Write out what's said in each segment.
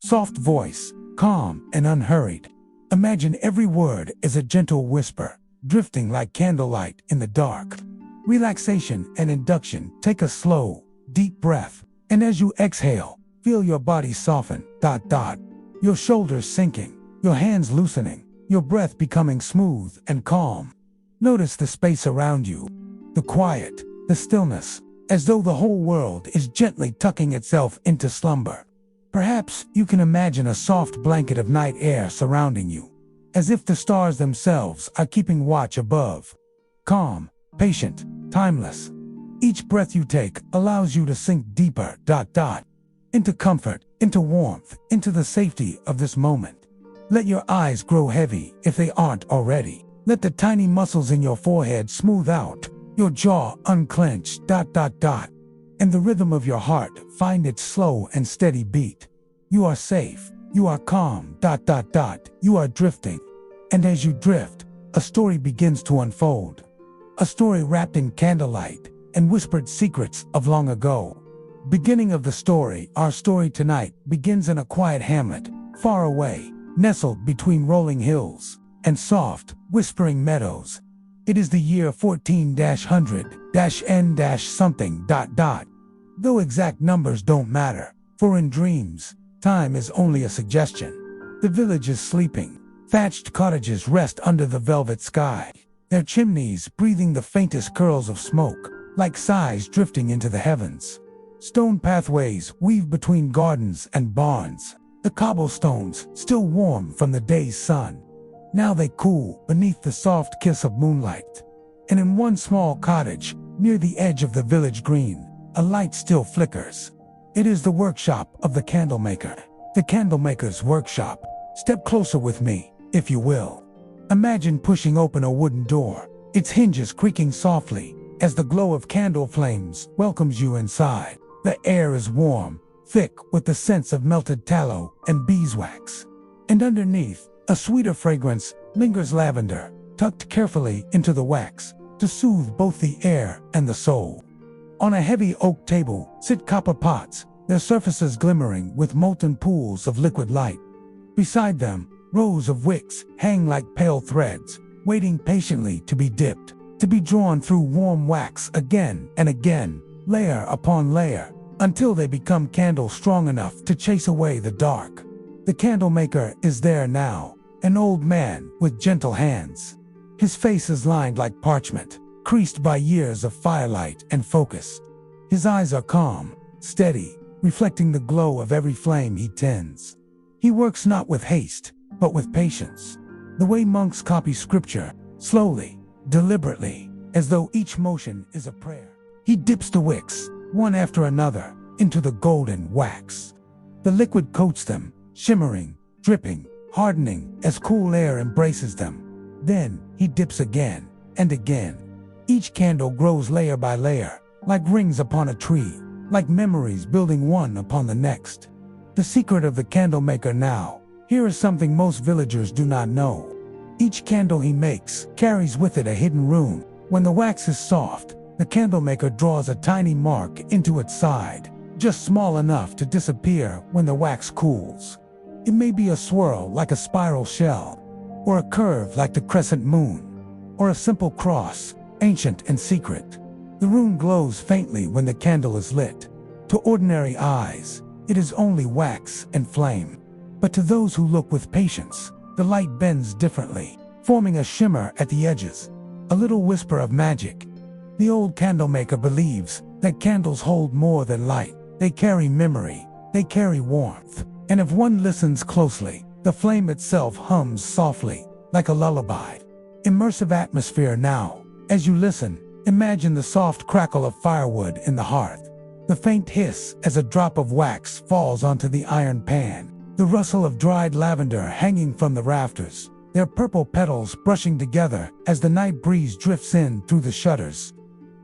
Soft voice, calm and unhurried. Imagine every word is a gentle whisper, drifting like candlelight in the dark. Relaxation and induction. Take a slow, deep breath, and as you exhale, feel your body soften, your shoulders sinking, your hands loosening, your breath becoming smooth and calm. Notice the space around you, the quiet, the stillness, as though the whole world is gently tucking itself into slumber. Perhaps you can imagine a soft blanket of night air surrounding you, as if the stars themselves are keeping watch above. Calm, patient, timeless. Each breath you take allows you to sink deeper, into comfort, into warmth, into the safety of this moment. Let your eyes grow heavy if they aren't already. Let the tiny muscles in your forehead smooth out, your jaw unclench, and the rhythm of your heart find its slow and steady beat. You are safe, you are calm, you are drifting. And as you drift, a story begins to unfold. A story wrapped in candlelight and whispered secrets of long ago. Beginning of the story, our story tonight begins in a quiet hamlet, far away, nestled between rolling hills and soft, whispering meadows. It is the year 14-100-N-something. Though exact numbers don't matter, for in dreams, time is only a suggestion. The village is sleeping. Thatched cottages rest under the velvet sky, their chimneys breathing the faintest curls of smoke, like sighs drifting into the heavens. Stone pathways weave between gardens and barns, the cobblestones still warm from the day's sun. Now they cool beneath the soft kiss of moonlight. And in one small cottage, near the edge of the village green, a light still flickers. It is the workshop of the Candlemaker. The Candlemaker's workshop. Step closer with me, if you will. Imagine pushing open a wooden door, its hinges creaking softly as the glow of candle flames welcomes you inside. The air is warm, thick with the scents of melted tallow and beeswax. And underneath, a sweeter fragrance lingers, lavender, tucked carefully into the wax to soothe both the air and the soul. On a heavy oak table sit copper pots, their surfaces glimmering with molten pools of liquid light. Beside them, rows of wicks hang like pale threads, waiting patiently to be dipped, to be drawn through warm wax again and again, layer upon layer, until they become candles strong enough to chase away the dark. The Candlemaker is there now, an old man with gentle hands. His face is lined like parchment, creased by years of firelight and focus. His eyes are calm, steady, reflecting the glow of every flame he tends. He works not with haste, but with patience. The way monks copy scripture, slowly, deliberately, as though each motion is a prayer. He dips the wicks, one after another, into the golden wax. The liquid coats them, shimmering, dripping, hardening as cool air embraces them. Then he dips again and again. Each candle grows layer by layer, like rings upon a tree, like memories building one upon the next. The secret of the Candlemaker now. Here is something most villagers do not know. Each candle he makes carries with it a hidden rune. When the wax is soft, the Candlemaker draws a tiny mark into its side, just small enough to disappear when the wax cools. It may be a swirl like a spiral shell, or a curve like the crescent moon, or a simple cross, ancient and secret. The rune glows faintly when the candle is lit. To ordinary eyes, it is only wax and flame. But to those who look with patience, the light bends differently, forming a shimmer at the edges, a little whisper of magic. The old Candlemaker believes that candles hold more than light. They carry memory, they carry warmth. And if one listens closely, the flame itself hums softly, like a lullaby. Immersive atmosphere now. As you listen, imagine the soft crackle of firewood in the hearth, the faint hiss as a drop of wax falls onto the iron pan, the rustle of dried lavender hanging from the rafters, their purple petals brushing together as the night breeze drifts in through the shutters.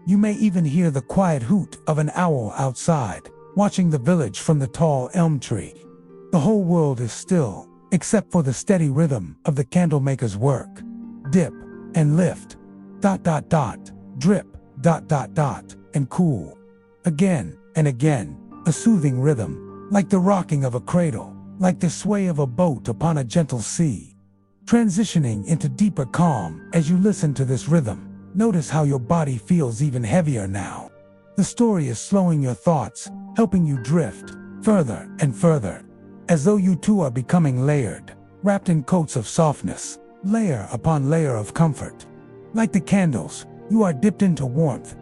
You may even hear the quiet hoot of an owl outside, watching the village from the tall elm tree. The whole world is still, except for the steady rhythm of the Candlemaker's work. Dip and lift, drip, and cool. Again and again, a soothing rhythm, like the rocking of a cradle, like the sway of a boat upon a gentle sea, transitioning into deeper calm as you listen to this rhythm. Notice how your body feels even heavier now. The story is slowing your thoughts, helping you drift further and further, as though you two are becoming layered, wrapped in coats of softness, layer upon layer of comfort. Like the candles, you are dipped into warmth,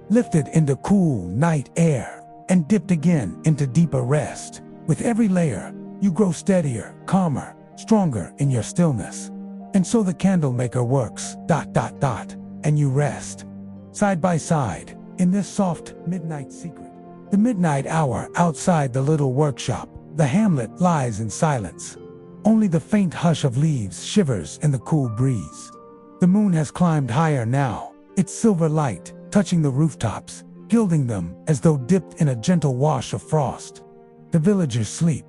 lifted into cool night air, and dipped again into deeper rest. With every layer, you grow steadier, calmer, stronger in your stillness. And so the Candlemaker works, and you rest, side by side, in this soft midnight secret. The midnight hour outside the little workshop, the hamlet lies in silence. Only the faint hush of leaves shivers in the cool breeze. The moon has climbed higher now, its silver light touching the rooftops, gilding them as though dipped in a gentle wash of frost. The villagers sleep,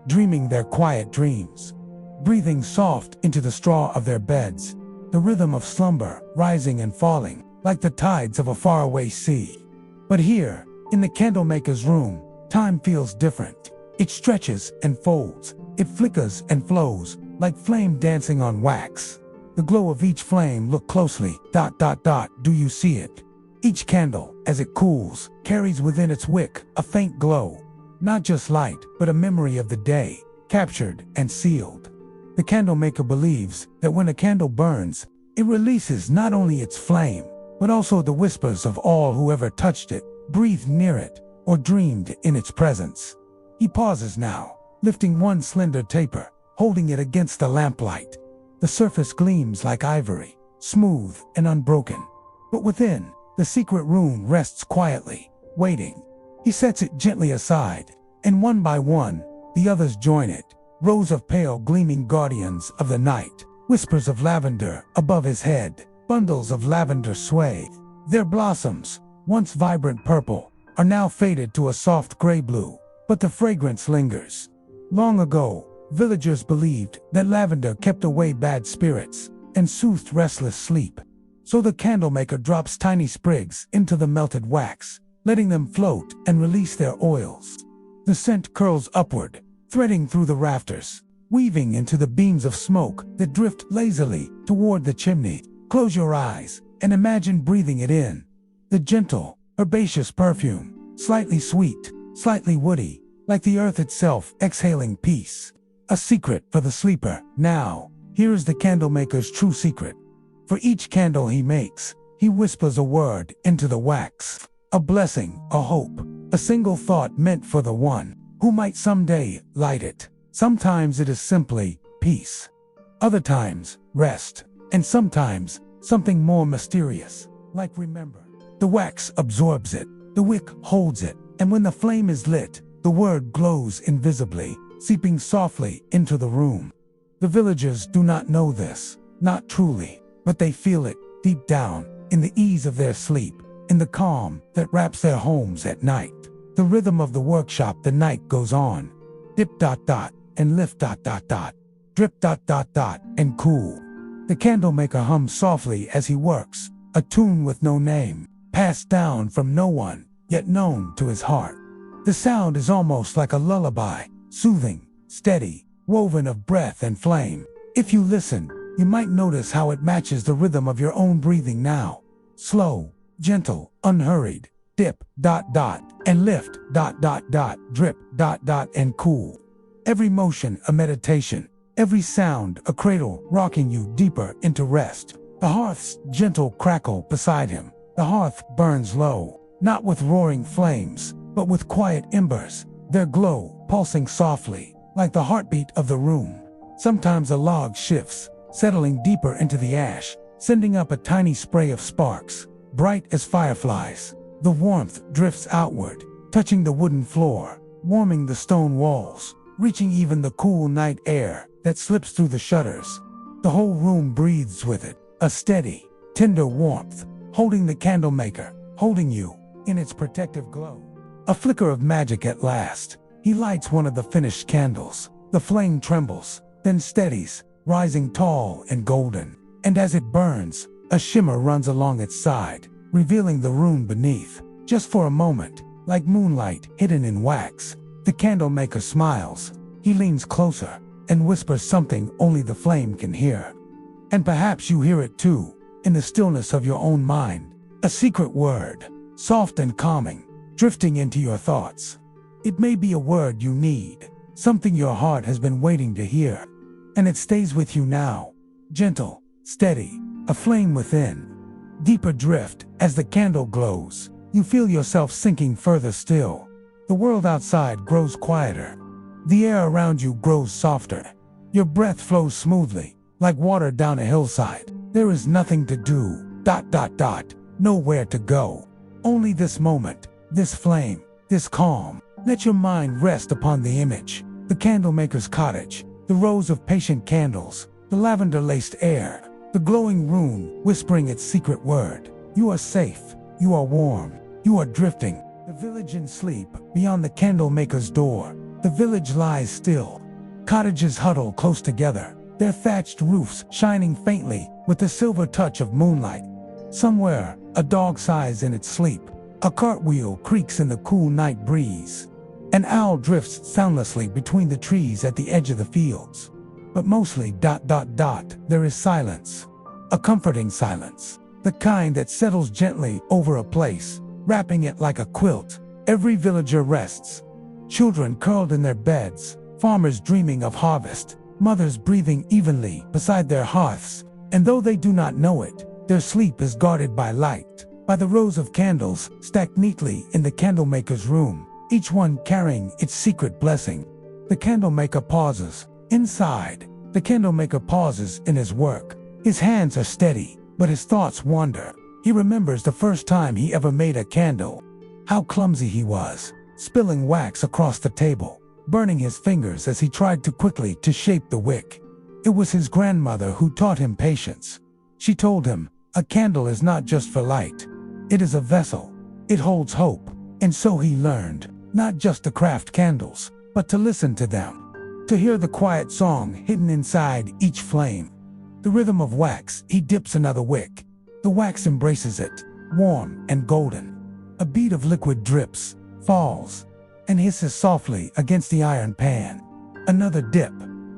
dreaming their quiet dreams, breathing soft into the straw of their beds, the rhythm of slumber rising and falling like the tides of a faraway sea. But here, in the Candlemaker's room, time feels different. It stretches and folds, it flickers and flows, like flame dancing on wax. The glow of each flame, look closely, do you see it? Each candle, as it cools, carries within its wick a faint glow, not just light, but a memory of the day, captured and sealed. The Candlemaker believes that when a candle burns, it releases not only its flame, but also the whispers of all who ever touched it, breathed near it, or dreamed in its presence. He pauses now, lifting one slender taper, holding it against the lamplight. The surface gleams like ivory, smooth and unbroken. But within, the secret room rests quietly, waiting. He sets it gently aside, and one by one, the others join it. Rows of pale gleaming guardians of the night, whispers of lavender above his head, bundles of lavender sway. Their blossoms, once vibrant purple, are now faded to a soft gray blue, but the fragrance lingers. Long ago, villagers believed that lavender kept away bad spirits and soothed restless sleep. So the Candlemaker drops tiny sprigs into the melted wax, letting them float and release their oils. The scent curls upward, threading through the rafters, weaving into the beams of smoke that drift lazily toward the chimney. Close your eyes and imagine breathing it in. The gentle, herbaceous perfume, slightly sweet, slightly woody, like the earth itself exhaling peace. A secret for the sleeper. Now, here is the Candlemaker's true secret. For each candle he makes, he whispers a word into the wax. A blessing, a hope, a single thought meant for the one who might someday light it. Sometimes it is simply peace. Other times, rest. And sometimes, something more mysterious, like remember. The wax absorbs it, the wick holds it, and when the flame is lit, the word glows invisibly, seeping softly into the room. The villagers do not know this, not truly, but they feel it deep down, in the ease of their sleep, in the calm that wraps their homes at night. The rhythm of the workshop, the night goes on. Dip and lift drip and cool. The Candlemaker hums softly as he works, a tune with no name, passed down from no one, yet known to his heart. The sound is almost like a lullaby, soothing, steady, woven of breath and flame. If you listen, you might notice how it matches the rhythm of your own breathing now. Slow, gentle, unhurried. Dip, and lift, drip, and cool. Every motion a meditation, every sound a cradle rocking you deeper into rest. The hearth's gentle crackle beside him. The hearth burns low, not with roaring flames, but with quiet embers, their glow pulsing softly, like the heartbeat of the room. Sometimes a log shifts, settling deeper into the ash, sending up a tiny spray of sparks, bright as fireflies. The warmth drifts outward, touching the wooden floor, warming the stone walls, reaching even the cool night air that slips through the shutters. The whole room breathes with it, a steady, tender warmth, holding the Candlemaker, holding you, in its protective glow. A flicker of magic at last. He lights one of the finished candles. The flame trembles, then steadies, rising tall and golden. And as it burns, a shimmer runs along its side, revealing the room beneath. Just for a moment, like moonlight hidden in wax, the Candlemaker smiles, He leans closer and whispers something only the flame can hear. And perhaps you hear it too, in the stillness of your own mind. A secret word, soft and calming, drifting into your thoughts. It may be a word you need, something your heart has been waiting to hear. And it stays with you now, gentle, steady, a flame within. Deeper drift as the candle glows. You feel yourself sinking further still. The world outside grows quieter. The air around you grows softer. Your breath flows smoothly, like water down a hillside. There is nothing to do, ... nowhere to go. Only this moment, this flame, this calm. Let your mind rest upon the image. The candlemaker's cottage, the rows of patient candles, the lavender-laced air, the glowing rune whispering its secret word. You are safe, you are warm, you are drifting. The village in sleep, beyond the candlemaker's door. The village lies still. Cottages huddle close together, their thatched roofs shining faintly with the silver touch of moonlight. Somewhere, a dog sighs in its sleep. A cartwheel creaks in the cool night breeze. An owl drifts soundlessly between the trees at the edge of the fields. But mostly ... there is silence. A comforting silence. The kind that settles gently over a place, wrapping it like a quilt. Every villager rests. Children curled in their beds, farmers dreaming of harvest, mothers breathing evenly beside their hearths. And though they do not know it, their sleep is guarded by light, by the rows of candles stacked neatly in the candlemaker's room, each one carrying its secret blessing. The candlemaker pauses. Inside, the candlemaker pauses in his work. His hands are steady, but his thoughts wander. He remembers the first time he ever made a candle. How clumsy he was, spilling wax across the table, burning his fingers as he tried too quickly to shape the wick. It was his grandmother who taught him patience. She told him, a candle is not just for light. It is a vessel. It holds hope. And so he learned, not just to craft candles, but to listen to them. To hear the quiet song hidden inside each flame. The rhythm of wax, he dips another wick. The wax embraces it, warm and golden. A bead of liquid drips, falls, and hisses softly against the iron pan. Another dip,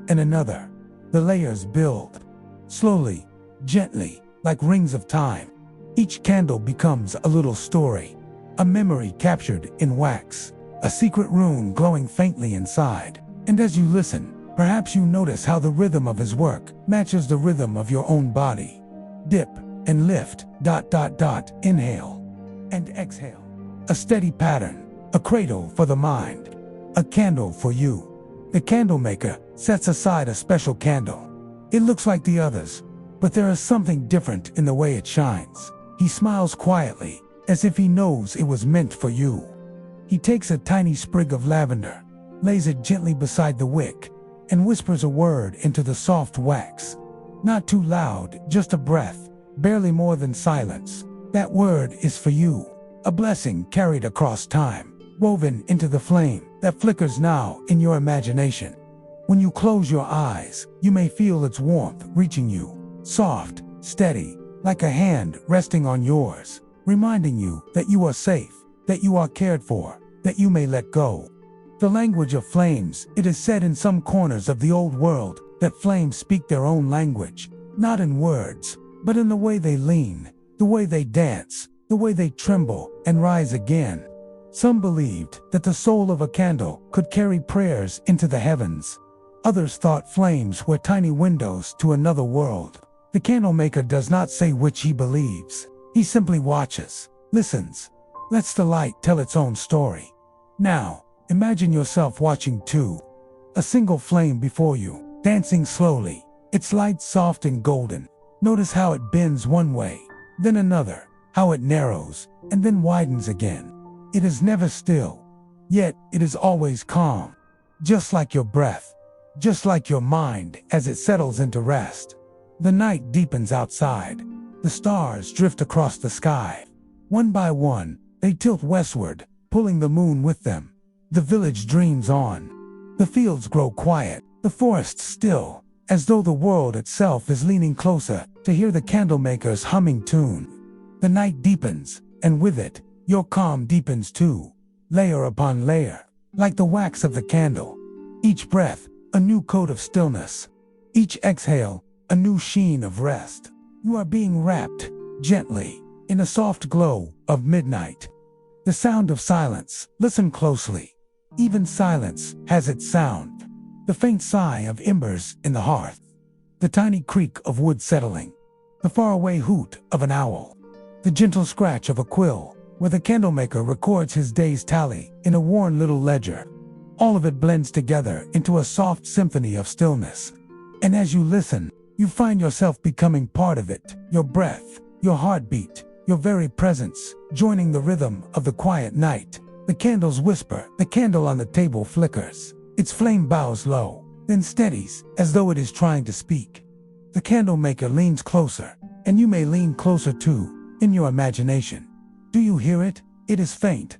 and another. The layers build. Slowly, gently, like rings of time. Each candle becomes a little story. A memory captured in wax. A secret rune glowing faintly inside. And as you listen, perhaps you notice how the rhythm of his work matches the rhythm of your own body. Dip and lift, ... inhale and exhale. A steady pattern, a cradle for the mind, a candle for you. The candlemaker sets aside a special candle. It looks like the others, but there is something different in the way it shines. He smiles quietly, as if he knows it was meant for you. He takes a tiny sprig of lavender, lays it gently beside the wick, and whispers a word into the soft wax. Not too loud, just a breath, barely more than silence. That word is for you, a blessing carried across time, woven into the flame that flickers now in your imagination. When you close your eyes, you may feel its warmth reaching you, soft, steady, like a hand resting on yours, reminding you that you are safe, that you are cared for, that you may let go. The language of flames, it is said in some corners of the old world that flames speak their own language, not in words, but in the way they lean, the way they dance, the way they tremble and rise again. Some believed that the soul of a candle could carry prayers into the heavens. Others thought flames were tiny windows to another world. The candlemaker does not say which he believes. He simply watches, listens, lets the light tell its own story. Now, imagine yourself watching too. A single flame before you, dancing slowly, its light soft and golden. Notice how it bends one way, then another, how it narrows, and then widens again. It is never still, yet it is always calm. Just like your breath, just like your mind as it settles into rest. The night deepens outside. The stars drift across the sky. One by one, they tilt westward, pulling the moon with them. The village dreams on. The fields grow quiet, the forests still, as though the world itself is leaning closer to hear the candlemaker's humming tune. The night deepens, and with it, your calm deepens too, layer upon layer, like the wax of the candle. Each breath, a new coat of stillness. Each exhale, a new sheen of rest. You are being wrapped, gently, in a soft glow of midnight. The sound of silence. Listen closely. Even silence has its sound. The faint sigh of embers in the hearth. The tiny creak of wood settling. The faraway hoot of an owl. The gentle scratch of a quill, where the candlemaker records his day's tally in a worn little ledger. All of it blends together into a soft symphony of stillness. And as you listen, you find yourself becoming part of it. Your breath, your heartbeat, your very presence, joining the rhythm of the quiet night. The candles whisper, the candle on the table flickers. Its flame bows low, then steadies, as though it is trying to speak. The candlemaker leans closer, and you may lean closer too, in your imagination. Do you hear it? It is faint,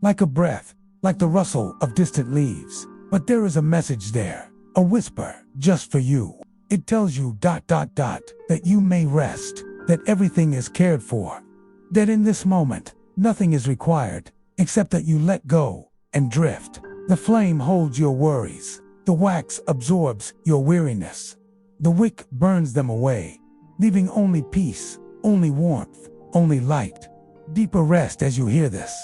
like a breath, like the rustle of distant leaves. But there is a message there, a whisper, just for you. It tells you, that you may rest, that everything is cared for, that in this moment, nothing is required, except that you let go and drift. The flame holds your worries. The wax absorbs your weariness. The wick burns them away, leaving only peace, only warmth, only light. Deeper rest as you hear this.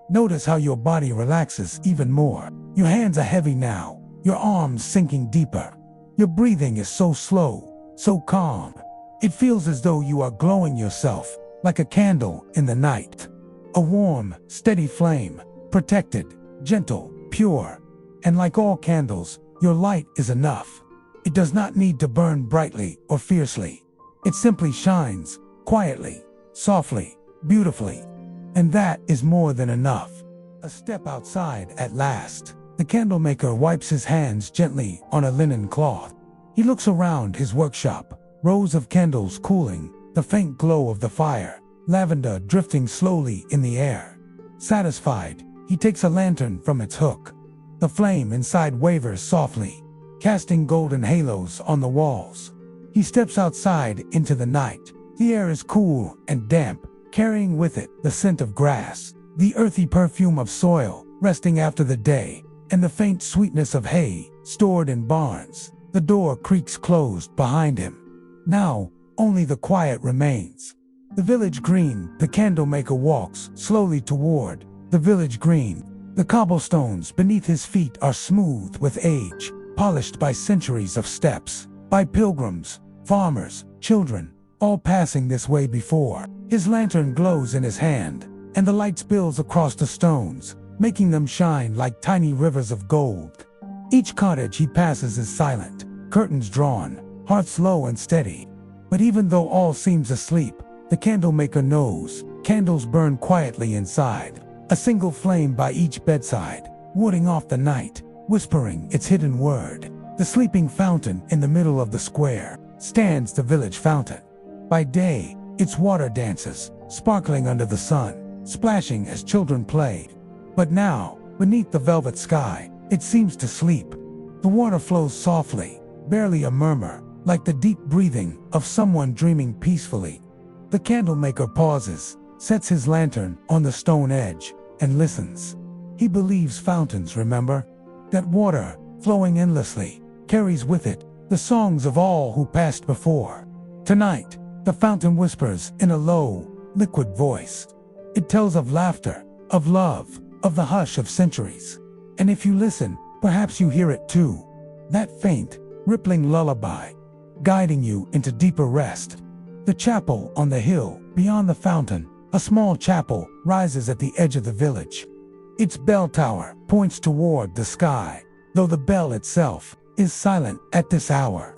Notice how your body relaxes even more. Your hands are heavy now, your arms sinking deeper. Your breathing is so slow, so calm. It feels as though you are glowing yourself, like a candle in the night. A warm, steady flame, protected, gentle, pure. And like all candles, your light is enough. It does not need to burn brightly or fiercely. It simply shines, quietly, softly, beautifully. And that is more than enough. A step outside at last. The candlemaker wipes his hands gently on a linen cloth. He looks around his workshop, rows of candles cooling, the faint glow of the fire, lavender drifting slowly in the air. Satisfied, he takes a lantern from its hook. The flame inside wavers softly, casting golden halos on the walls. He steps outside into the night. The air is cool and damp, carrying with it the scent of grass, the earthy perfume of soil, resting after the day, and the faint sweetness of hay, stored in barns. The door creaks closed behind him. Now, only the quiet remains. The village green. The candlemaker walks slowly toward the village green. The cobblestones beneath his feet are smooth with age, polished by centuries of steps, by pilgrims, farmers, children, all passing this way before. His lantern glows in his hand, and the light spills across the stones, making them shine like tiny rivers of gold. Each cottage he passes is silent, curtains drawn, hearths low and steady. But even though all seems asleep, the candlemaker knows candles burn quietly inside, a single flame by each bedside, warding off the night, whispering its hidden word. The sleeping fountain in the middle of the square stands the village fountain. By day, its water dances, sparkling under the sun, splashing as children play. But now, beneath the velvet sky, it seems to sleep. The water flows softly, barely a murmur, like the deep breathing of someone dreaming peacefully. The candlemaker pauses, sets his lantern on the stone edge, and listens. He believes fountains, remember? That water, flowing endlessly, carries with it the songs of all who passed before. Tonight, the fountain whispers in a low, liquid voice. It tells of laughter, of love, of the hush of centuries. And if you listen, perhaps you hear it too. That faint, rippling lullaby, guiding you into deeper rest. The chapel on the hill, beyond the fountain, a small chapel, rises at the edge of the village. Its bell tower points toward the sky, though the bell itself is silent at this hour.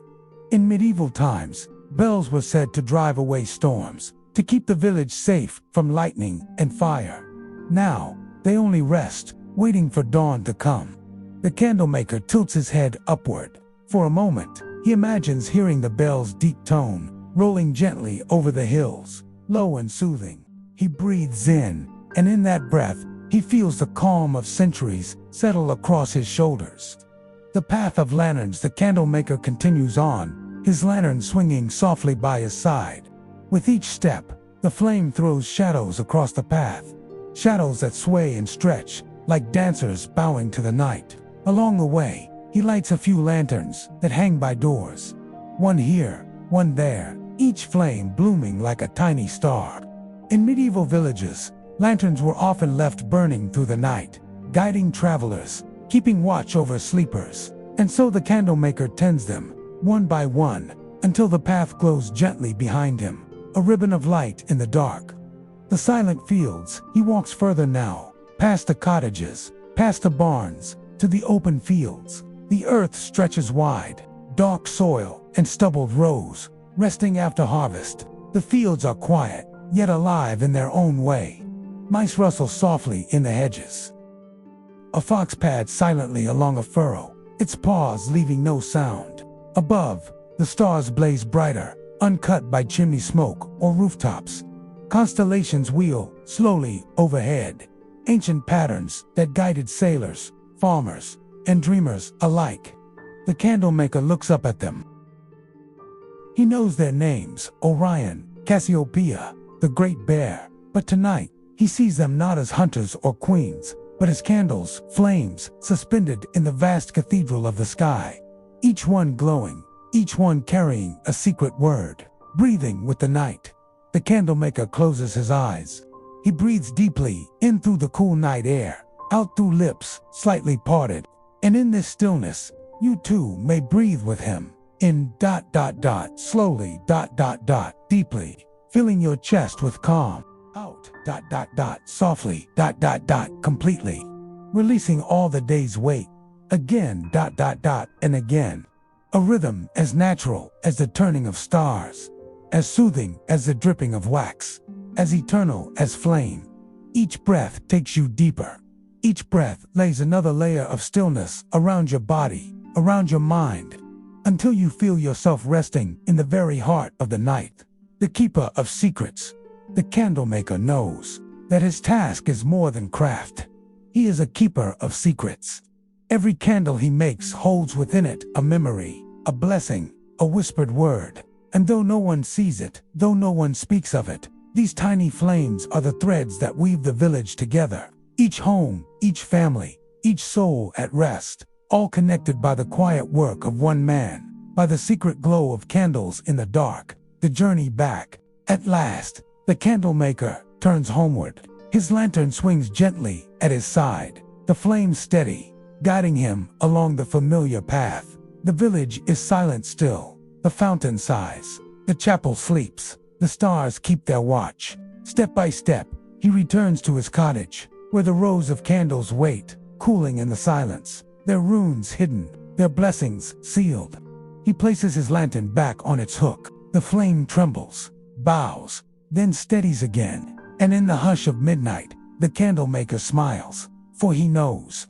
In medieval times, bells were said to drive away storms, to keep the village safe from lightning and fire. Now, they only rest, waiting for dawn to come. The candlemaker tilts his head upward. For a moment, he imagines hearing the bell's deep tone, rolling gently over the hills, low and soothing. He breathes in, and in that breath, he feels the calm of centuries settle across his shoulders. The path of lanterns. The candlemaker continues on, his lantern swinging softly by his side. With each step, the flame throws shadows across the path, shadows that sway and stretch, like dancers bowing to the night. Along the way, he lights a few lanterns that hang by doors. One here, one there, each flame blooming like a tiny star. In medieval villages, lanterns were often left burning through the night, guiding travelers, keeping watch over sleepers. And so the candlemaker tends them, one by one, until the path glows gently behind him, a ribbon of light in the dark. The silent fields, he walks further now, past the cottages, past the barns, to the open fields. The earth stretches wide, dark soil and stubbled rows, resting after harvest. The fields are quiet, yet alive in their own way. Mice rustle softly in the hedges. A fox pads silently along a furrow, its paws leaving no sound. Above, the stars blaze brighter, uncut by chimney smoke or rooftops. Constellations wheel slowly overhead, ancient patterns that guided sailors, farmers, and dreamers alike. The candlemaker looks up at them. He knows their names: Orion, Cassiopeia, the Great Bear. But tonight, he sees them not as hunters or queens, but as candles, flames, suspended in the vast cathedral of the sky. Each one glowing, each one carrying a secret word, breathing with the night. The candlemaker closes his eyes. He breathes deeply, in through the cool night air, out through lips slightly parted. And in this stillness, you too may breathe with him. In ... slowly ... deeply, filling your chest with calm. Out ... softly ... completely, releasing all the day's weight. Again ... and again. A rhythm as natural as the turning of stars, as soothing as the dripping of wax, as eternal as flame. Each breath takes you deeper. Each breath lays another layer of stillness around your body, around your mind, until you feel yourself resting in the very heart of the night. The keeper of secrets, the candlemaker, knows that his task is more than craft. He is a keeper of secrets. Every candle he makes holds within it a memory, a blessing, a whispered word. And though no one sees it, though no one speaks of it, these tiny flames are the threads that weave the village together. Each home, each family, each soul at rest, all connected by the quiet work of one man, by the secret glow of candles in the dark. The journey back. At last, the candlemaker turns homeward. His lantern swings gently at his side, the flame steady, guiding him along the familiar path. The village is silent still. The fountain sighs. The chapel sleeps. The stars keep their watch. Step by step, he returns to his cottage, where the rows of candles wait, cooling in the silence, their runes hidden, their blessings sealed. He places his lantern back on its hook. The flame trembles, bows, then steadies again, and in the hush of midnight, the candlemaker smiles, for he knows.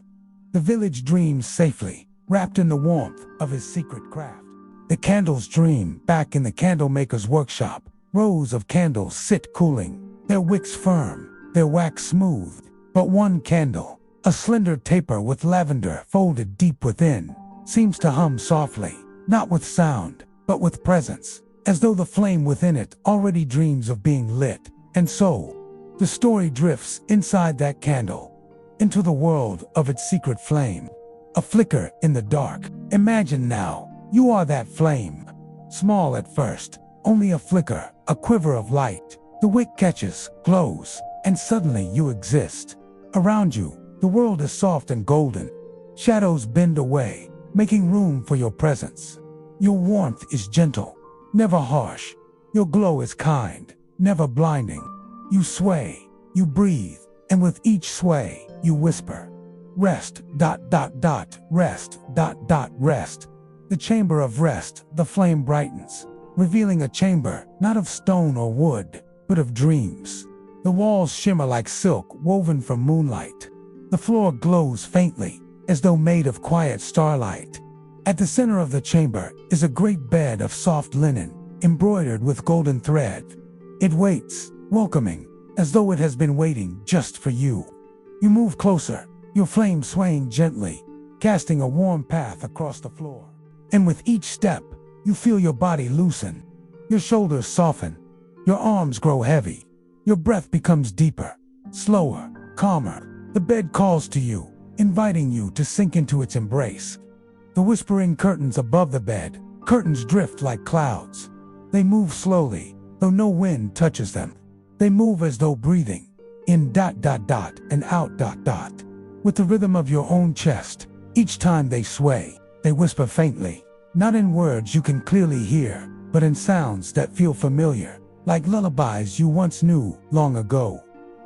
The village dreams safely, wrapped in the warmth of his secret craft. The candles dream back in the candlemaker's workshop. Rows of candles sit cooling, their wicks firm, their wax smooth. But one candle, a slender taper with lavender folded deep within, seems to hum softly, not with sound, but with presence, as though the flame within it already dreams of being lit. And so, the story drifts inside that candle, into the world of its secret flame. A flicker in the dark. Imagine now, you are that flame. Small at first, only a flicker, a quiver of light. The wick catches, glows, and suddenly you exist. Around you, the world is soft and golden. Shadows bend away, making room for your presence. Your warmth is gentle, never harsh. Your glow is kind, never blinding. You sway, you breathe, and with each sway, you whisper, rest, rest, rest. The chamber of rest, the flame brightens, revealing a chamber not of stone or wood, but of dreams. The walls shimmer like silk woven from moonlight. The floor glows faintly, as though made of quiet starlight. At the center of the chamber is a great bed of soft linen, embroidered with golden thread. It waits, welcoming, as though it has been waiting just for you. You move closer, your flame swaying gently, casting a warm path across the floor. And with each step, you feel your body loosen. Your shoulders soften, your arms grow heavy, your breath becomes deeper, slower, calmer. The bed calls to you, inviting you to sink into its embrace. The whispering curtains above the bed, curtains drift like clouds. They move slowly, though no wind touches them. They move as though breathing, in ... and out ... with the rhythm of your own chest. Each time they sway, they whisper faintly, not in words you can clearly hear, but in sounds that feel familiar, like lullabies you once knew long ago.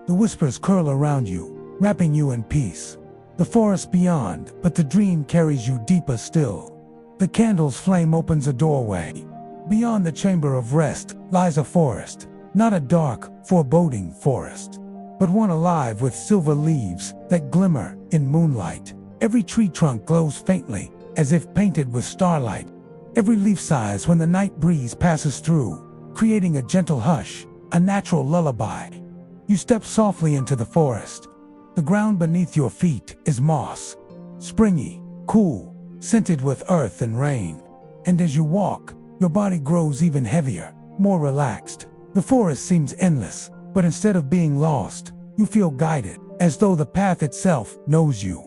The whispers curl around you, wrapping you in peace. The forest beyond, but the dream carries you deeper still. The candle's flame opens a doorway. Beyond the chamber of rest lies a forest, not a dark, foreboding forest, but one alive with silver leaves that glimmer in moonlight. Every tree trunk glows faintly, as if painted with starlight. Every leaf sighs when the night breeze passes through, creating a gentle hush, a natural lullaby. You step softly into the forest. The ground beneath your feet is moss, springy, cool, scented with earth and rain. And as you walk, your body grows even heavier, more relaxed. The forest seems endless, but instead of being lost, you feel guided, as though the path itself knows you.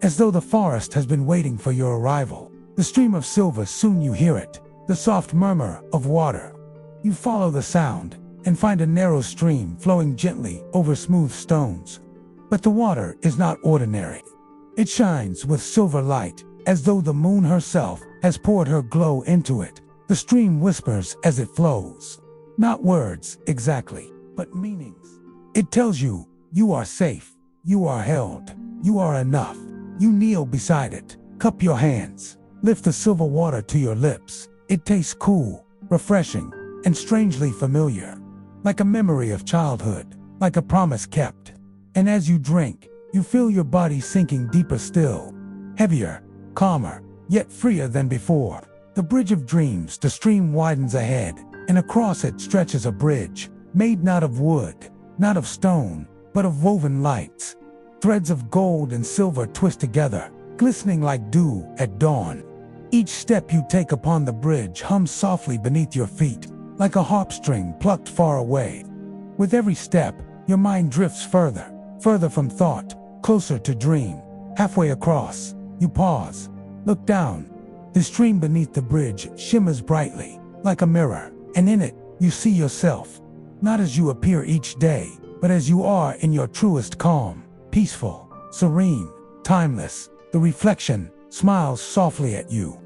As though the forest has been waiting for your arrival. The stream of silver, soon you hear it, the soft murmur of water. You follow the sound, and find a narrow stream flowing gently over smooth stones. But the water is not ordinary. It shines with silver light, as though the moon herself has poured her glow into it. The stream whispers as it flows. Not words, exactly, but meanings. It tells you, you are safe, you are held, you are enough. You kneel beside it, cup your hands, lift the silver water to your lips. It tastes cool, refreshing, and strangely familiar. Like a memory of childhood, like a promise kept. And as you drink, you feel your body sinking deeper still. Heavier, calmer, yet freer than before. The bridge of dreams, the stream widens ahead, and across it stretches a bridge, made not of wood, not of stone, but of woven lights. Threads of gold and silver twist together, glistening like dew at dawn. Each step you take upon the bridge hums softly beneath your feet, like a harp string plucked far away. With every step, your mind drifts further, further from thought, closer to dream. Halfway across, you pause, look down. The stream beneath the bridge shimmers brightly, like a mirror, and in it, you see yourself. Not as you appear each day, but as you are in your truest calm, peaceful, serene, timeless. The reflection smiles softly at you.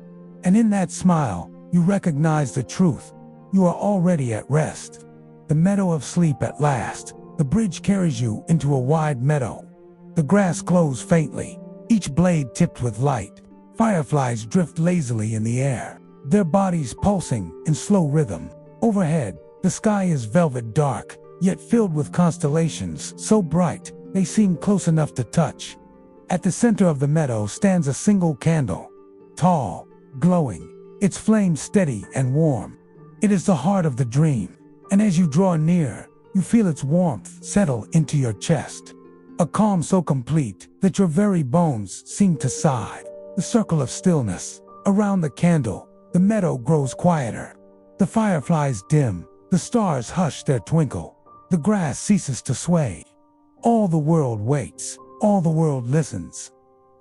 And in that smile, you recognize the truth. You are already at rest. The meadow of sleep at last. The bridge carries you into a wide meadow. The grass glows faintly, each blade tipped with light. Fireflies drift lazily in the air, their bodies pulsing in slow rhythm. Overhead, the sky is velvet dark, yet filled with constellations so bright they seem close enough to touch. At the center of the meadow stands a single candle, tall, glowing, its flame steady and warm. It is the heart of the dream, and as you draw near, you feel its warmth settle into your chest. A calm so complete that your very bones seem to sigh. The circle of stillness around the candle, the meadow grows quieter. The fireflies dim, the stars hush their twinkle. The grass ceases to sway. All the world waits, all the world listens.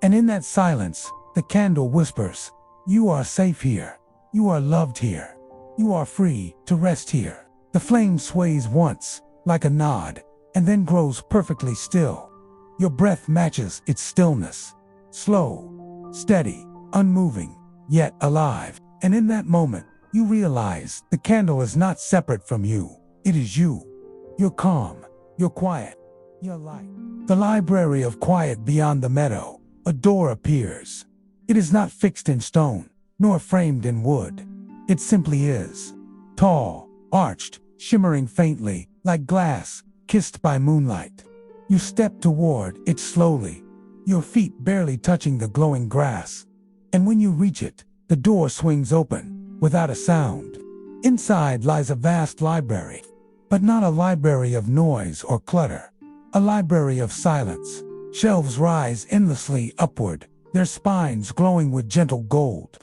And in that silence, the candle whispers, "You are safe here. You are loved here. You are free to rest here." The flame sways once, like a nod, and then grows perfectly still. Your breath matches its stillness. Slow, steady, unmoving, yet alive. And in that moment, you realize the candle is not separate from you. It is you. You're calm, you're quiet, you're light. The library of quiet beyond the meadow, a door appears. It is not fixed in stone, nor framed in wood. It simply is. Tall, arched, shimmering faintly, like glass, kissed by moonlight. You step toward it slowly, your feet barely touching the glowing grass. And when you reach it, the door swings open, without a sound. Inside lies a vast library, but not a library of noise or clutter. A library of silence. Shelves rise endlessly upward, their spines glowing with gentle gold.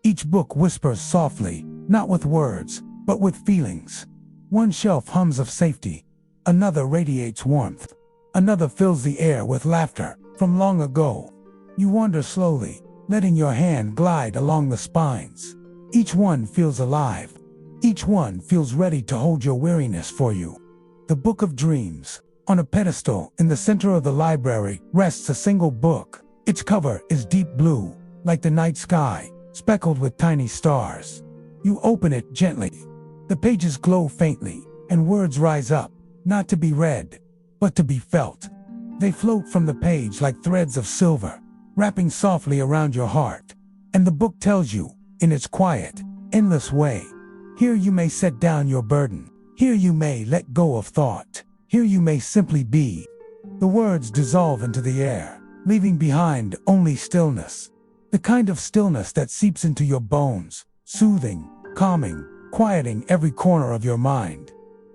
Each book whispers softly, not with words, but with feelings. One shelf hums of safety, another radiates warmth, another fills the air with laughter. from long ago. You wander slowly, letting your hand glide along the spines. Each one feels alive. Each one feels ready to hold your weariness for you. The Book of Dreams. On a pedestal in the center of the library rests a single book. Its cover is deep blue, like the night sky, speckled with tiny stars. You open it gently. The pages glow faintly, and words rise up, not to be read, but to be felt. They float from the page like threads of silver, wrapping softly around your heart. And the book tells you, in its quiet, endless way, here you may set down your burden. Here you may let go of thought. Here you may simply be. The words dissolve into the air, leaving behind only stillness. The kind of stillness that seeps into your bones, soothing, calming, quieting every corner of your mind.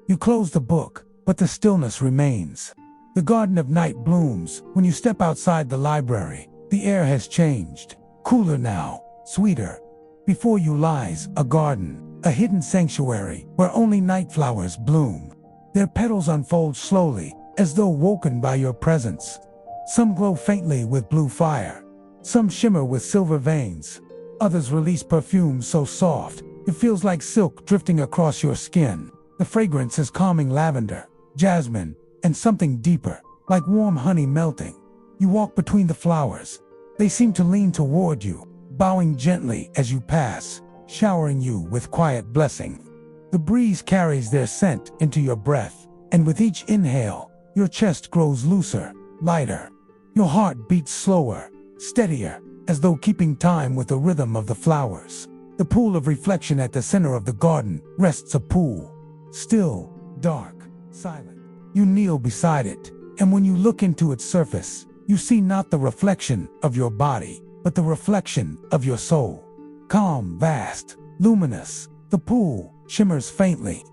You close the book, but the stillness remains. The garden of night blooms when you step outside the library. The air has changed, cooler now, sweeter. Before you lies a garden, a hidden sanctuary where only night flowers bloom. Their petals unfold slowly, as though woken by your presence. Some glow faintly with blue fire. Some shimmer with silver veins. Others release perfume so soft, it feels like silk drifting across your skin. The fragrance is calming lavender, jasmine, and something deeper, like warm honey melting. You walk between the flowers. They seem to lean toward you, bowing gently as you pass, showering you with quiet blessing. The breeze carries their scent into your breath, and with each inhale, your chest grows looser, lighter. Your heart beats slower, steadier, as though keeping time with the rhythm of the flowers. The pool of reflection at the center of the garden rests a pool. Still, dark, silent. You kneel beside it, and when you look into its surface, you see not the reflection of your body, but the reflection of your soul. Calm, vast, luminous, the pool shimmers faintly,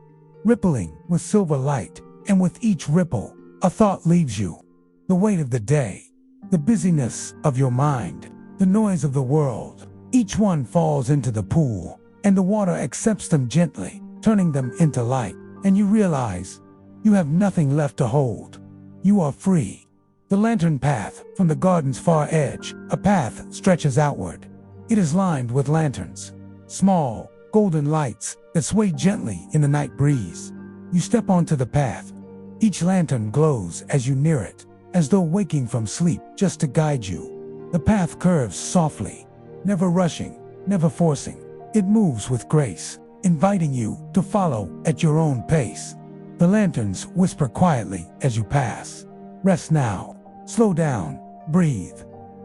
rippling with silver light, and with each ripple, a thought leaves you. The weight of the day, the busyness of your mind, the noise of the world, each one falls into the pool, and the water accepts them gently, turning them into light, and you realize you have nothing left to hold. You are free. The lantern path from the garden's far edge, a path stretches outward. It is lined with lanterns, small, golden lights that sway gently in the night breeze. You step onto the path. Each lantern glows as you near it, as though waking from sleep just to guide you. The path curves softly, never rushing, never forcing. It moves with grace, inviting you to follow at your own pace. The lanterns whisper quietly as you pass. Rest now. Slow down. Breathe.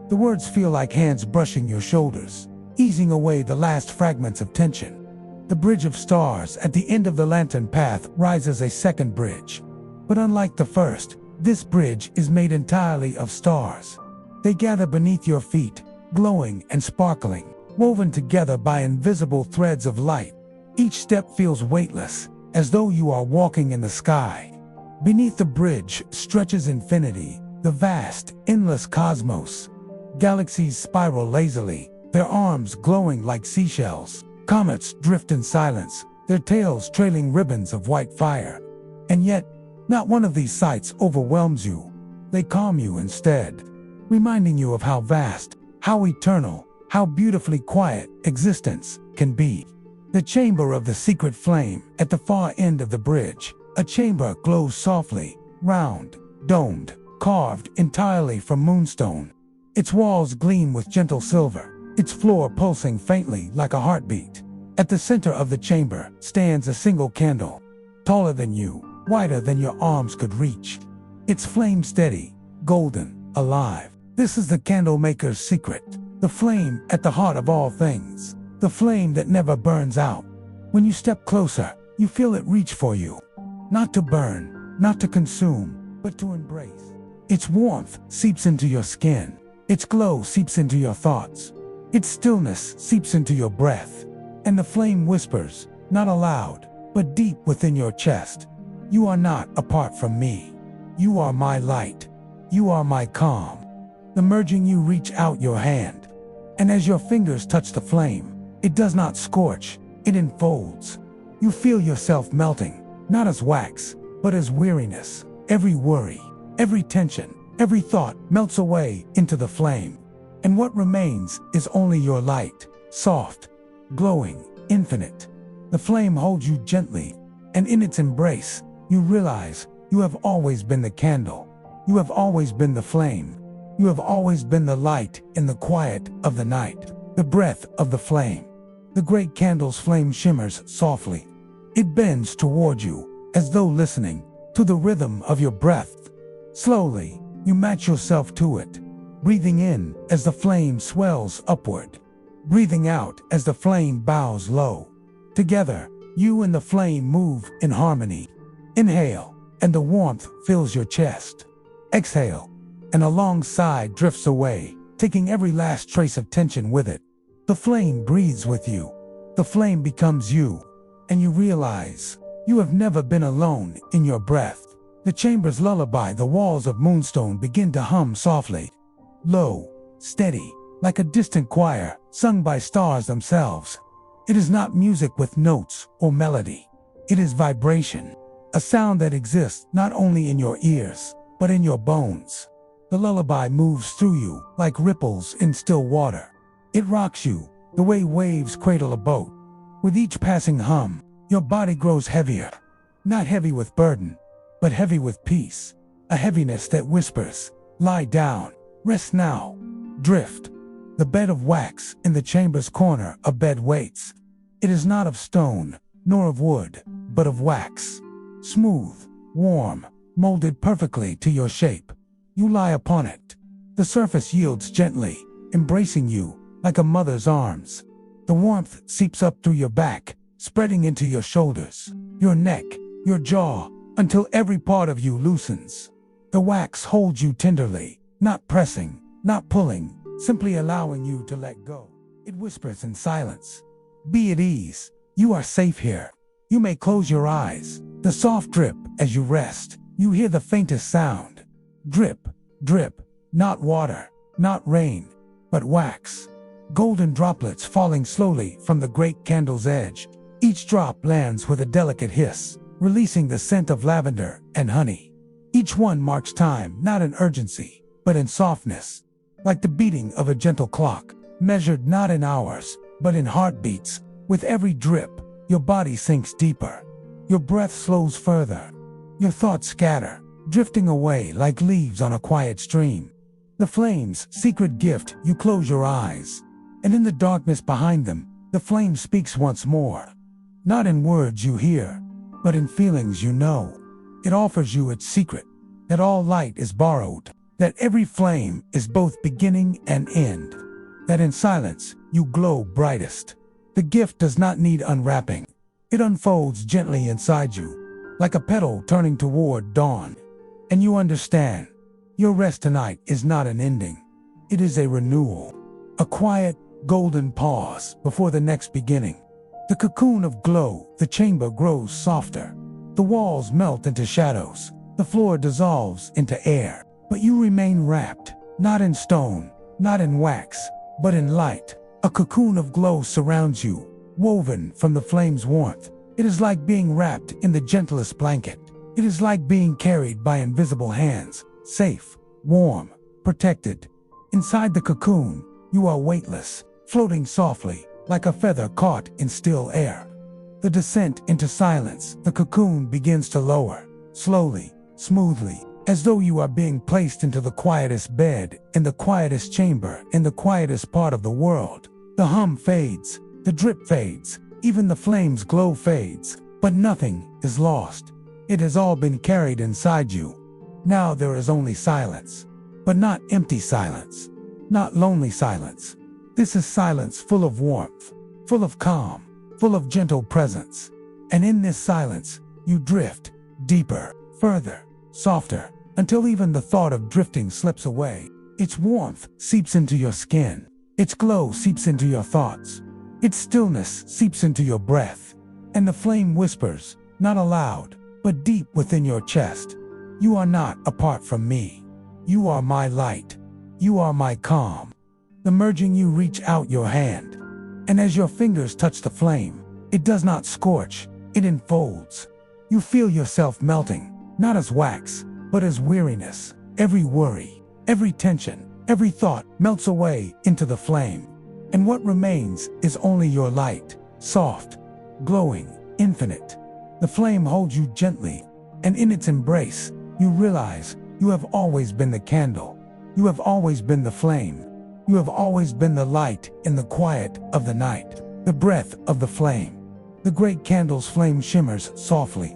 The words feel like hands brushing your shoulders, easing away the last fragments of tension. The bridge of stars at the end of the lantern path rises a second bridge. But unlike the first, this bridge is made entirely of stars. They gather beneath your feet, glowing and sparkling, woven together by invisible threads of light. Each step feels weightless, as though you are walking in the sky. Beneath the bridge stretches infinity, the vast, endless cosmos. Galaxies spiral lazily, their arms glowing like seashells. Comets drift in silence, their tails trailing ribbons of white fire. And yet, not one of these sights overwhelms you. They calm you instead, reminding you of how vast, how eternal, how beautifully quiet existence can be. The chamber of the secret flame at the far end of the bridge. A chamber glows softly, round, domed, carved entirely from moonstone. Its walls gleam with gentle silver, its floor pulsing faintly like a heartbeat. At the center of the chamber stands a single candle, taller than you, wider than your arms could reach. Its flame steady, golden, alive. This is the Candlemaker's secret, the flame at the heart of all things, the flame that never burns out. When you step closer, you feel it reach for you, not to burn, not to consume, but to embrace. Its warmth seeps into your skin, its glow seeps into your thoughts, its stillness seeps into your breath, and the flame whispers, not aloud, but deep within your chest. You are not apart from me. You are my light. You are my calm. The merging you reach out your hand, and as your fingers touch the flame, it does not scorch, it enfolds. You feel yourself melting, not as wax, but as weariness. Every worry, every tension, Every thought melts away into the flame, and what remains is only your light, soft, glowing, infinite. The flame holds you gently, and in its embrace, you realize you have always been the candle. You have always been the flame. You have always been the light in the quiet of the night, the breath of the flame. The great candle's flame shimmers softly. It bends toward you, as though listening to the rhythm of your breath. Slowly, you match yourself to it, breathing in as the flame swells upward, breathing out as the flame bows low. Together, you and the flame move in harmony. Inhale, and the warmth fills your chest. Exhale, and a long sigh drifts away, taking every last trace of tension with it. The flame breathes with you. The flame becomes you, and you realize you have never been alone in your breath. The chamber's lullaby, the walls of moonstone begin to hum softly, low, steady, like a distant choir sung by stars themselves. It is not music with notes or melody. It is vibration, a sound that exists not only in your ears, but in your bones. The lullaby moves through you like ripples in still water. It rocks you the way waves cradle a boat. With each passing hum, your body grows heavier, not heavy with burden, but heavy with peace, a heaviness that whispers, lie down, rest now, drift. The bed of wax in the chamber's corner a bed waits. It is not of stone, nor of wood, but of wax. Smooth, warm, molded perfectly to your shape. You lie upon it. The surface yields gently, embracing you like a mother's arms. The warmth seeps up through your back, spreading into your shoulders, your neck, your jaw, until every part of you loosens. The wax holds you tenderly, not pressing, not pulling, simply allowing you to let go. It whispers in silence. Be at ease. You are safe here. You may close your eyes. The soft drip as you rest. You hear the faintest sound. Drip, drip, not water, not rain, but wax. Golden droplets falling slowly from the great candle's edge. Each drop lands with a delicate hiss, releasing the scent of lavender and honey. Each one marks time, not in urgency, but in softness, like the beating of a gentle clock, measured not in hours, but in heartbeats. With every drip, your body sinks deeper. Your breath slows further. Your thoughts scatter, drifting away like leaves on a quiet stream. The flame's secret gift, you close your eyes, and in the darkness behind them, the flame speaks once more. Not in words you hear, but in feelings you know. It offers you its secret, that all light is borrowed, that every flame is both beginning and end, that in silence you glow brightest. The gift does not need unwrapping. It unfolds gently inside you, like a petal turning toward dawn. And you understand, your rest tonight is not an ending. It is a renewal, a quiet, golden pause before the next beginning. The cocoon of glow, the chamber grows softer. The walls melt into shadows. The floor dissolves into air. But you remain wrapped, not in stone, not in wax, but in light. A cocoon of glow surrounds you, woven from the flame's warmth. It is like being wrapped in the gentlest blanket. It is like being carried by invisible hands, safe, warm, protected. Inside the cocoon, you are weightless, floating softly, like a feather caught in still air. The descent into silence, the cocoon begins to lower, slowly, smoothly, as though you are being placed into the quietest bed, in the quietest chamber, in the quietest part of the world. The hum fades, the drip fades, even the flame's glow fades, but nothing is lost. It has all been carried inside you. Now there is only silence, but not empty silence, not lonely silence. This is silence full of warmth, full of calm, full of gentle presence. And in this silence, you drift deeper, further, softer, until even the thought of drifting slips away. Its warmth seeps into your skin. Its glow seeps into your thoughts. Its stillness seeps into your breath. And the flame whispers, not aloud, but deep within your chest. You are not apart from me. You are my light. You are my calm. The merging you reach out your hand. And as your fingers touch the flame, it does not scorch, it enfolds. You feel yourself melting, not as wax, but as weariness, Every worry, every tension, every thought melts away into the flame. And what remains is only your light, soft, glowing, infinite. The flame holds you gently, and in its embrace, you realize you have always been the candle. You have always been the flame. You have always been the light in the quiet of the night, the breath of the flame. The great candle's flame shimmers softly.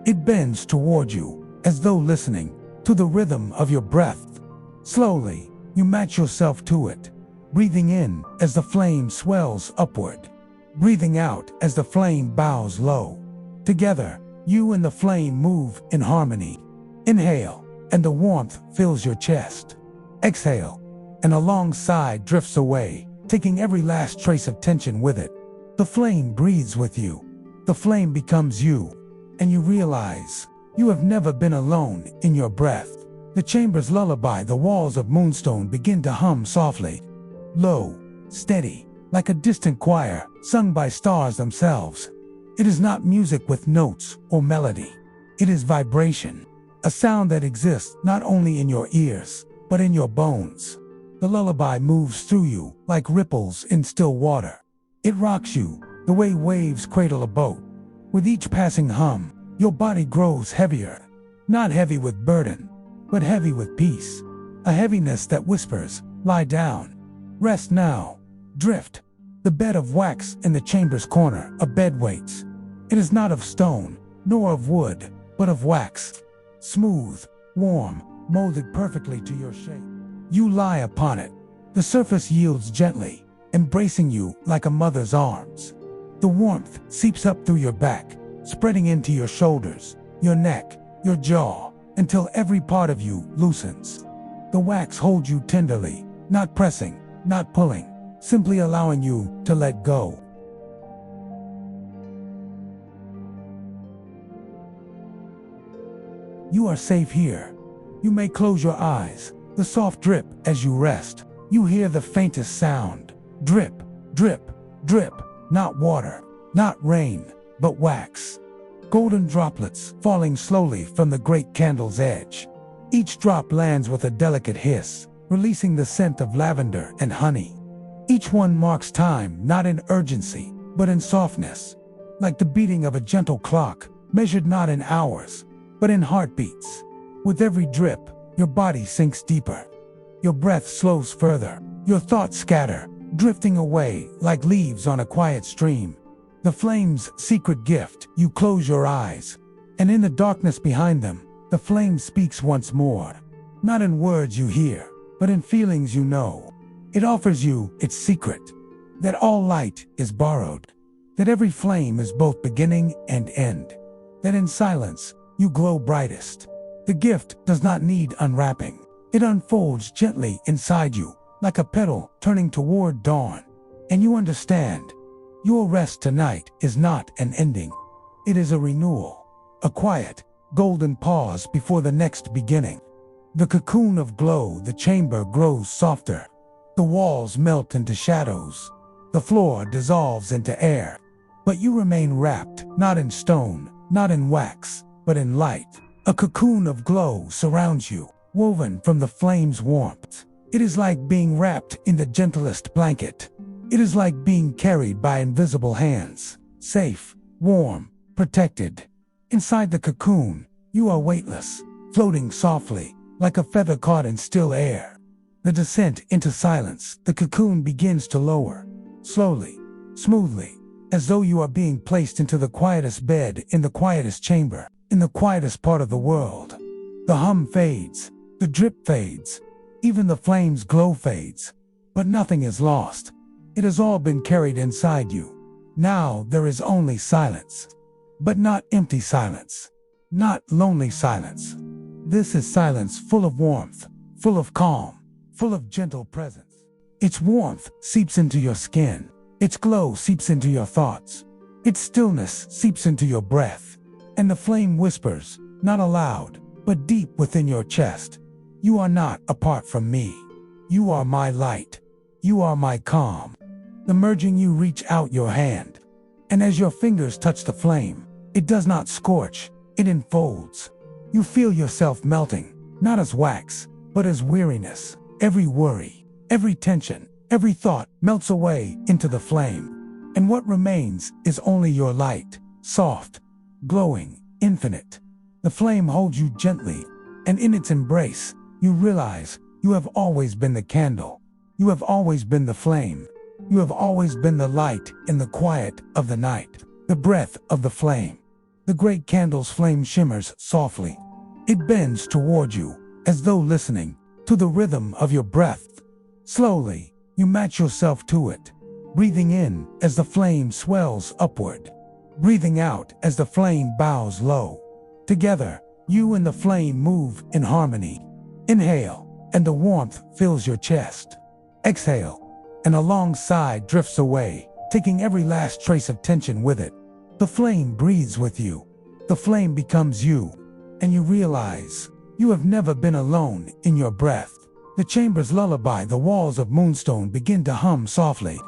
It bends toward you, as though listening to the rhythm of your breath. Slowly, you match yourself to it, breathing in as the flame swells upward, breathing out as the flame bows low. Together, you and the flame move in harmony. Inhale, and the warmth fills your chest. Exhale, and a long sigh drifts away, taking every last trace of tension with it. The flame breathes with you. The flame becomes you, and you realize you have never been alone in your breath. The chamber's lullaby, the walls of moonstone begin to hum softly, low, steady, like a distant choir sung by stars themselves. It is not music with notes or melody. It is vibration, a sound that exists not only in your ears, but in your bones. The lullaby moves through you like ripples in still water. It rocks you the way waves cradle a boat. With each passing hum, your body grows heavier, not heavy with burden, but heavy with peace. A heaviness that whispers, lie down, rest now, drift. The bed of wax in the chamber's corner, a bed waits. It is not of stone, nor of wood, but of wax. Smooth, warm, molded perfectly to your shape. You lie upon it. The surface yields gently, embracing you like a mother's arms. The warmth seeps up through your back, spreading into your shoulders, your neck, your jaw, until every part of you loosens. The wax holds you tenderly, not pressing, not pulling, simply allowing you to let go. You are safe here. You may close your eyes. The soft drip as you rest. You hear the faintest sound. Drip, drip, drip. Not water, not rain, but wax. Golden droplets falling slowly from the great candle's edge. Each drop lands with a delicate hiss, releasing the scent of lavender and honey. Each one marks time, not in urgency, but in softness, like the beating of a gentle clock, measured not in hours, but in heartbeats. With every drip, your body sinks deeper. Your breath slows further. Your thoughts scatter, drifting away like leaves on a quiet stream. The flame's secret gift, you close your eyes, and in the darkness behind them, the flame speaks once more. Not in words you hear, but in feelings you know. It offers you its secret, that all light is borrowed, that every flame is both beginning and end, that in silence you glow brightest. The gift does not need unwrapping. It unfolds gently inside you, like a petal turning toward dawn. And you understand, your rest tonight is not an ending. It is a renewal, a quiet, golden pause before the next beginning. The cocoon of glow, the chamber grows softer. The walls melt into shadows. The floor dissolves into air. But you remain wrapped, not in stone, not in wax, but in light. A cocoon of glow surrounds you, woven from the flame's warmth. It is like being wrapped in the gentlest blanket. It is like being carried by invisible hands, safe, warm, protected. Inside the cocoon, you are weightless, floating softly, like a feather caught in still air. The descent into silence, the cocoon begins to lower, slowly, smoothly, as though you are being placed into the quietest bed in the quietest chamber, in the quietest part of the world. The hum fades, the drip fades, even the flame's glow fades, but nothing is lost. It has all been carried inside you. Now there is only silence, but not empty silence, not lonely silence. This is silence full of warmth, full of calm, full of gentle presence. Its warmth seeps into your skin. Its glow seeps into your thoughts. Its stillness seeps into your breath. And the flame whispers, not aloud, but deep within your chest. You are not apart from me. You are my light. You are my calm. The merging you reach out your hand. And as your fingers touch the flame, it does not scorch, it enfolds. You feel yourself melting, not as wax, but as weariness. Every worry, every tension, every thought melts away into the flame. And what remains is only your light, soft, glowing, infinite. The flame holds you gently, and in its embrace, you realize you have always been the candle. You have always been the flame. You have always been the light in the quiet of the night, the breath of the flame. The great candle's flame shimmers softly. It bends toward you, as though listening to the rhythm of your breath. Slowly, you match yourself to it, breathing in as the flame swells upward, breathing out as the flame bows low. Together, you and the flame move in harmony. Inhale, and the warmth fills your chest. Exhale, and a long sigh drifts away, taking every last trace of tension with it. The flame breathes with you. The flame becomes you, and you realize you have never been alone in your breath. The chamber's lullaby, the walls of moonstone begin to hum softly,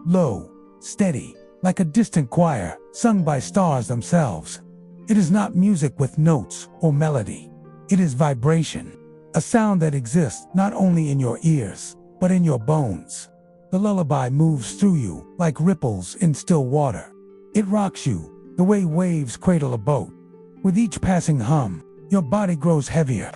low, steady, like a distant choir sung by stars themselves. It is not music with notes or melody. It is vibration, a sound that exists not only in your ears, but in your bones. The lullaby moves through you like ripples in still water. It rocks you the way waves cradle a boat. With each passing hum, your body grows heavier,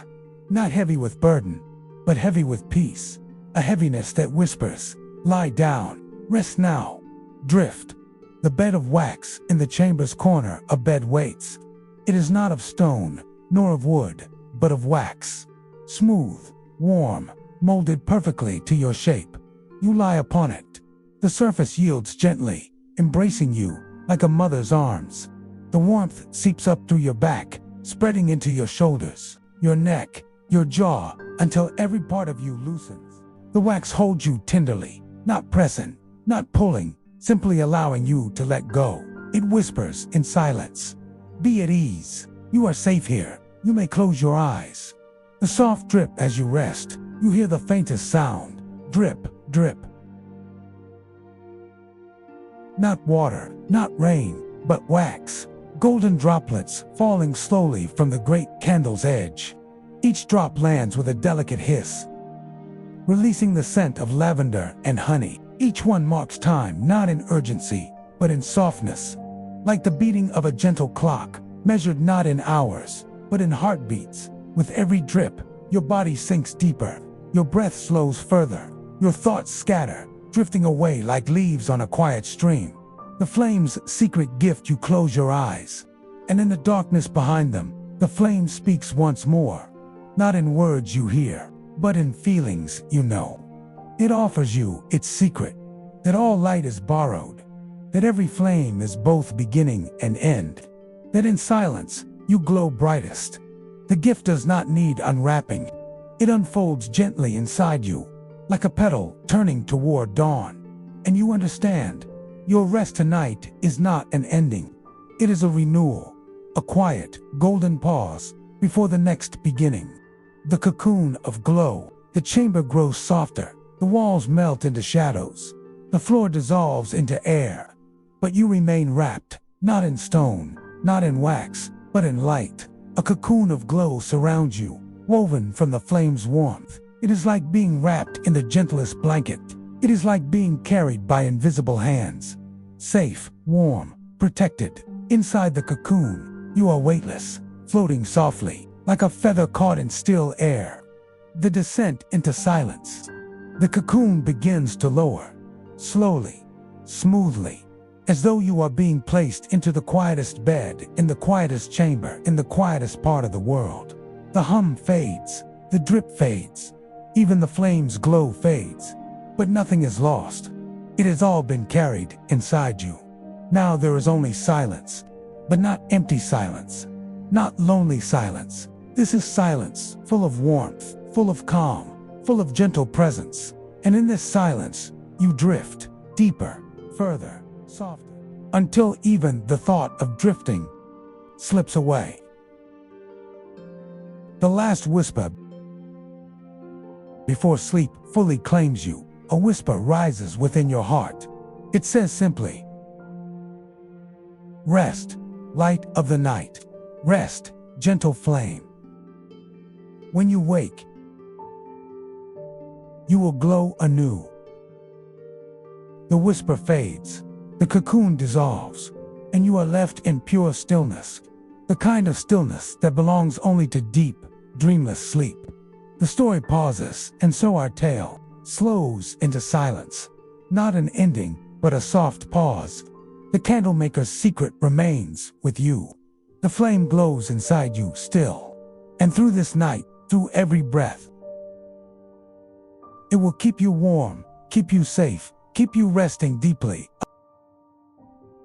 not heavy with burden, but heavy with peace, a heaviness that whispers, lie down, rest now, drift. The bed of wax in the chamber's corner a bed waits. It is not of stone, nor of wood, but of wax. Smooth, warm, molded perfectly to your shape. You lie upon it. The surface yields gently, embracing you like a mother's arms. The warmth seeps up through your back, spreading into your shoulders, your neck, your jaw, until every part of you loosens. The wax holds you tenderly, not pressing, not pulling, simply allowing you to let go. It whispers in silence. Be at ease. You are safe here. You may close your eyes. The soft drip as you rest. You hear the faintest sound. Drip, drip. Not water, not rain, but wax. Golden droplets falling slowly from the great candle's edge. Each drop lands with a delicate hiss, releasing the scent of lavender and honey. Each one marks time, not in urgency, but in softness, like the beating of a gentle clock, measured not in hours, but in heartbeats. With every drip, your body sinks deeper, your breath slows further, your thoughts scatter, drifting away like leaves on a quiet stream. The flame's secret gift, you close your eyes, and in the darkness behind them, the flame speaks once more, not in words you hear, but in feelings you know. It offers you its secret, that all light is borrowed, that every flame is both beginning and end, that in silence you glow brightest. The gift does not need unwrapping. It unfolds gently inside you, like a petal turning toward dawn. And you understand, your rest tonight is not an ending. It is a renewal, a quiet, golden pause before the next beginning. The cocoon of glow, the chamber grows softer, the walls melt into shadows, the floor dissolves into air, but you remain wrapped, not in stone, not in wax, but in light. A cocoon of glow surrounds you, woven from the flame's warmth. It is like being wrapped in the gentlest blanket. It is like being carried by invisible hands. Safe, warm, protected. Inside the cocoon, you are weightless, floating softly, like a feather caught in still air. The descent into silence. The cocoon begins to lower, slowly, smoothly, as though you are being placed into the quietest bed, in the quietest chamber, in the quietest part of the world. The hum fades, the drip fades, even the flame's glow fades, but nothing is lost. It has all been carried inside you. Now there is only silence, but not empty silence, not lonely silence. This is silence, full of warmth, full of calm, full of gentle presence. And in this silence, you drift deeper, further, softer, until even the thought of drifting slips away. The last whisper before sleep fully claims you. A whisper rises within your heart. It says simply, rest, light of the night. Rest, gentle flame. When you wake, you will glow anew. The whisper fades, the cocoon dissolves, and you are left in pure stillness, the kind of stillness that belongs only to deep, dreamless sleep. The story pauses, and so our tale slows into silence. Not an ending, but a soft pause. The Candlemaker's secret remains with you. The flame glows inside you still. And through this night, through every breath, it will keep you warm, keep you safe, keep you resting deeply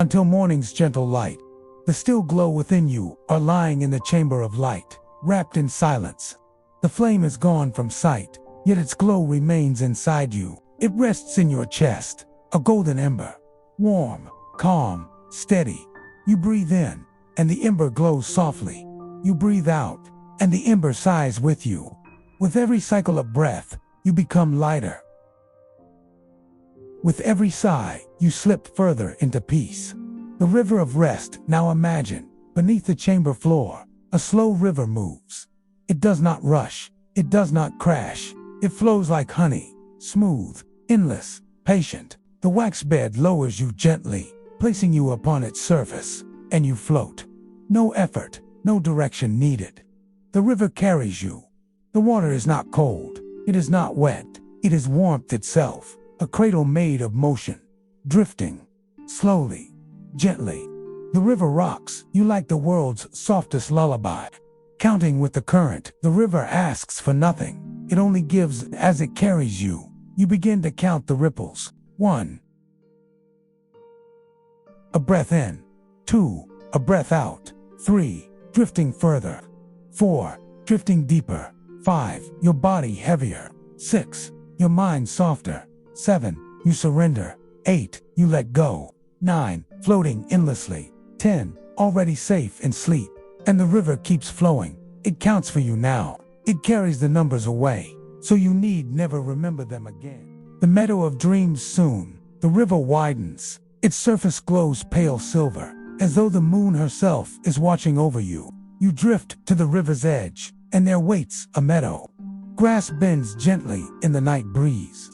until morning's gentle light. The still glow within you are lying in the chamber of light, wrapped in silence. The flame is gone from sight, yet its glow remains inside you. It rests in your chest, a golden ember, warm, calm, steady. You breathe in, and the ember glows softly. You breathe out, and the ember sighs with you. With every cycle of breath, you become lighter. With every sigh, you slip further into peace. The river of rest, now imagine, beneath the chamber floor, a slow river moves. It does not rush, it does not crash. It flows like honey, smooth, endless, patient. The wax bed lowers you gently, placing you upon its surface, and you float. No effort, no direction needed. The river carries you. The water is not cold, it is not wet, it is warmth itself, a cradle made of motion, drifting, slowly, gently. The river rocks you like the world's softest lullaby. Counting with the current, the river asks for nothing. It only gives as it carries you. You begin to count the ripples. 1. A breath in. 2. A breath out. 3. Drifting further. 4. Drifting deeper. 5. Your body heavier. 6. Your mind softer. 7. You surrender. 8. You let go. 9. Floating endlessly. 10. Already safe in sleep. And the river keeps flowing. It counts for you now. It carries the numbers away, so you need never remember them again. The meadow of dreams soon. The river widens. Its surface glows pale silver, as though the moon herself is watching over you. You drift to the river's edge, and there waits a meadow. Grass bends gently in the night breeze.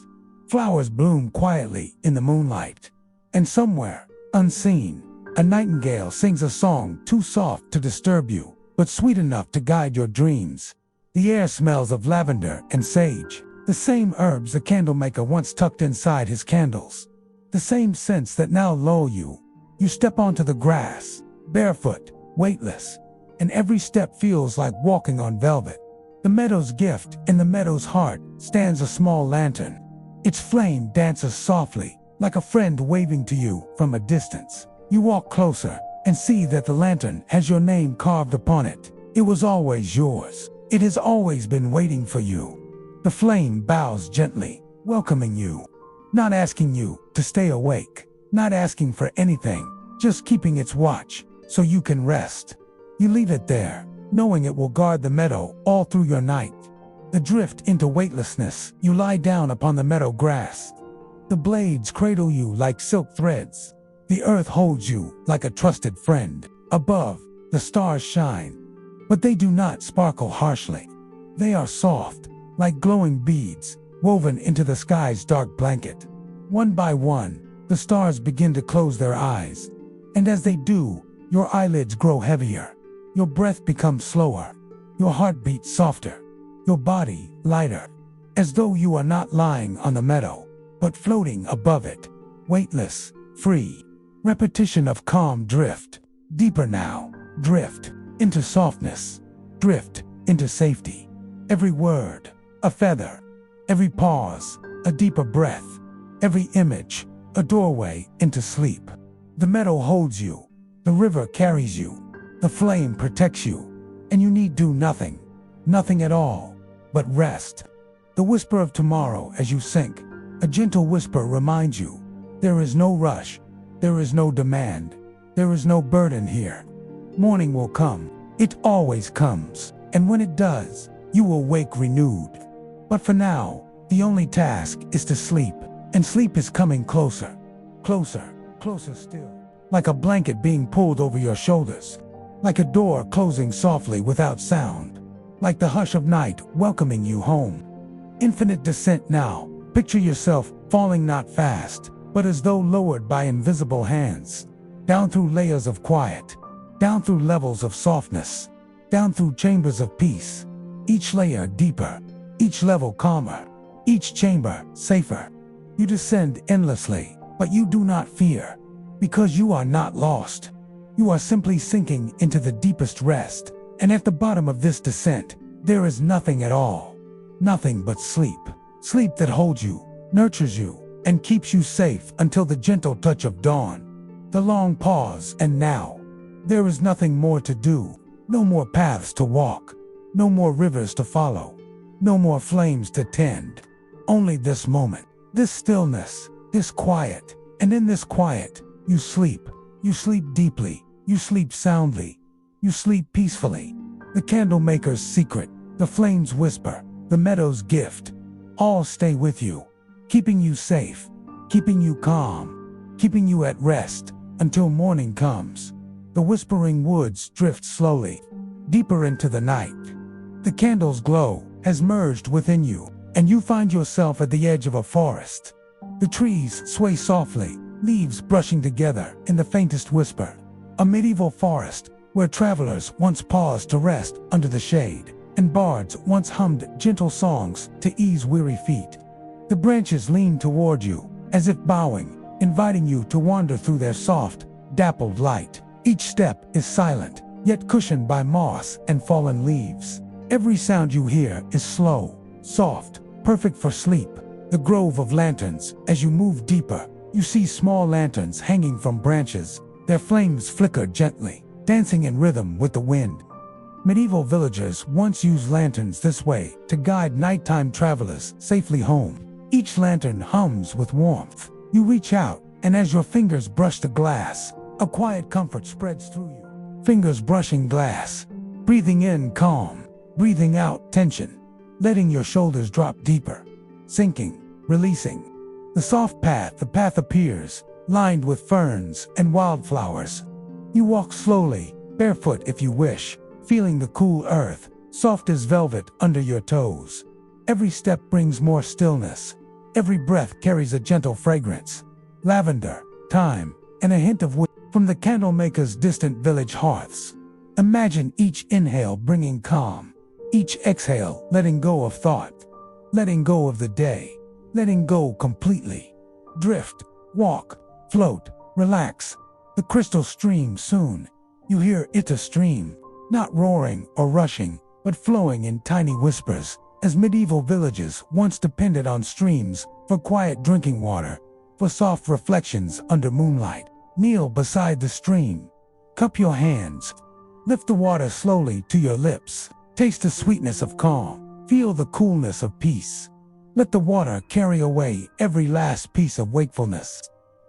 Flowers bloom quietly in the moonlight. And somewhere, unseen, a nightingale sings a song too soft to disturb you, but sweet enough to guide your dreams. The air smells of lavender and sage, the same herbs the Candlemaker once tucked inside his candles. The same scents that now lull you. You step onto the grass, barefoot, weightless, and every step feels like walking on velvet. The meadow's gift, in the meadow's heart, stands a small lantern. Its flame dances softly, like a friend waving to you from a distance. You walk closer and see that the lantern has your name carved upon it. It was always yours. It has always been waiting for you. The flame bows gently, welcoming you, not asking you to stay awake, not asking for anything, just keeping its watch so you can rest. You leave it there, knowing it will guard the meadow all through your night. The drift into weightlessness, you lie down upon the meadow grass. The blades cradle you like silk threads. The earth holds you like a trusted friend. Above, the stars shine, but they do not sparkle harshly. They are soft, like glowing beads, woven into the sky's dark blanket. One by one, the stars begin to close their eyes, and as they do, your eyelids grow heavier. Your breath becomes slower, your heart beats softer, your body lighter, as though you are not lying on the meadow, but floating above it, weightless, free. Repetition of calm drift. Deeper now. Drift into softness. Drift into safety. Every word, a feather. Every pause, a deeper breath. Every image, a doorway into sleep. The meadow holds you. The river carries you. The flame protects you. And you need do nothing. Nothing at all. But rest. The whisper of tomorrow as you sink. A gentle whisper reminds you. There is no rush. There is no demand. There is no burden here. Morning will come. It always comes. And when it does, you will wake renewed. But for now, the only task is to sleep. And sleep is coming closer. Closer. Closer still. Like a blanket being pulled over your shoulders. Like a door closing softly without sound. like the hush of night welcoming you home. Infinite descent now. Picture yourself falling not fast, but as though lowered by invisible hands. Down through layers of quiet, down through levels of softness, down through chambers of peace. Each layer deeper, each level calmer, each chamber safer. You descend endlessly, but you do not fear, because you are not lost. You are simply sinking into the deepest rest, and at the bottom of this descent, there is nothing at all. Nothing but sleep. Sleep that holds you, nurtures you, and keeps you safe until the gentle touch of dawn. The long pause, and now. There is nothing more to do, no more paths to walk, no more rivers to follow, no more flames to tend. Only this moment, this stillness, this quiet, and in this quiet, you sleep. You sleep deeply, you sleep soundly, you sleep peacefully. The Candlemaker's secret, the flame's whisper, the meadow's gift, all stay with you, keeping you safe, keeping you calm, keeping you at rest until morning comes. The whispering woods drift slowly, deeper into the night. The candle's glow has merged within you, and you find yourself at the edge of a forest. The trees sway softly, leaves brushing together in the faintest whisper. A medieval forest where travelers once paused to rest under the shade, and bards once hummed gentle songs to ease weary feet. The branches lean toward you, as if bowing, inviting you to wander through their soft, dappled light. Each step is silent, yet cushioned by moss and fallen leaves. Every sound you hear is slow, soft, perfect for sleep. The grove of lanterns. As you move deeper, you see small lanterns hanging from branches. Their flames flicker gently, dancing in rhythm with the wind. Medieval villagers once used lanterns this way to guide nighttime travelers safely home. Each lantern hums with warmth. You reach out, and as your fingers brush the glass, a quiet comfort spreads through you. Fingers brushing glass, breathing in calm, breathing out tension, letting your shoulders drop deeper, sinking, releasing. The path appears, lined with ferns and wildflowers. You walk slowly, barefoot if you wish, feeling the cool earth, soft as velvet under your toes. Every step brings more stillness. Every breath carries a gentle fragrance. Lavender, thyme, and a hint of wood from the Candlemaker's distant village hearths. Imagine each inhale bringing calm, each exhale letting go of thought, letting go of the day, letting go completely. Drift, walk, float, relax. The crystal streams soon. You hear it stream, not roaring or rushing, but flowing in tiny whispers, as medieval villages once depended on streams for quiet drinking water, for soft reflections under moonlight. Kneel beside the stream. Cup your hands. Lift the water slowly to your lips. Taste the sweetness of calm. Feel the coolness of peace. Let the water carry away every last piece of wakefulness.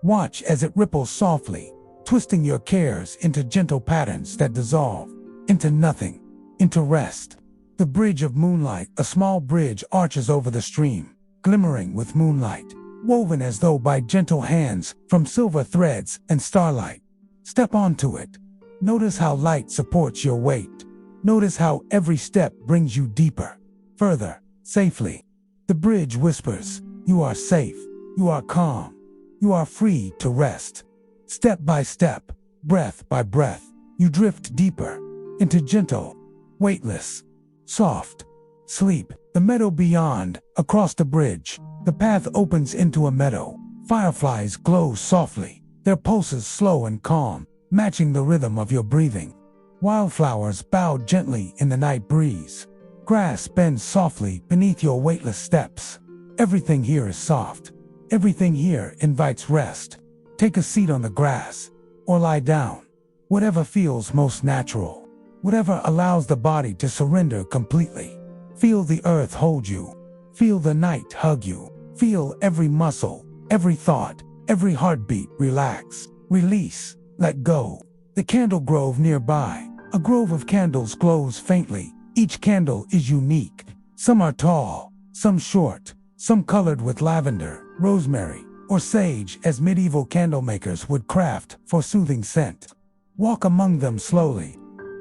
Watch as it ripples softly, twisting your cares into gentle patterns that dissolve into nothing, into rest. The bridge of moonlight, a small bridge, arches over the stream, glimmering with moonlight, woven as though by gentle hands from silver threads and starlight. Step onto it. Notice how light supports your weight. Notice how every step brings you deeper, further, safely. The bridge whispers, you are safe, you are calm, you are free to rest. Step by step, breath by breath, you drift deeper into gentle, weightless, soft sleep. The meadow beyond, across the bridge, the path opens into a meadow. Fireflies glow softly, their pulses slow and calm, matching the rhythm of your breathing. Wildflowers bow gently in the night breeze. Grass bends softly beneath your weightless steps. Everything here is soft. Everything here invites rest. Take a seat on the grass, or lie down. Whatever feels most natural. Whatever allows the body to surrender completely. Feel the earth hold you. Feel the night hug you. Feel every muscle, every thought, every heartbeat relax, release, let go. The candle grove nearby. A grove of candles glows faintly. Each candle is unique. Some are tall, some short, some colored with lavender, rosemary, or sage as medieval candlemakers would craft for soothing scent. Walk among them slowly.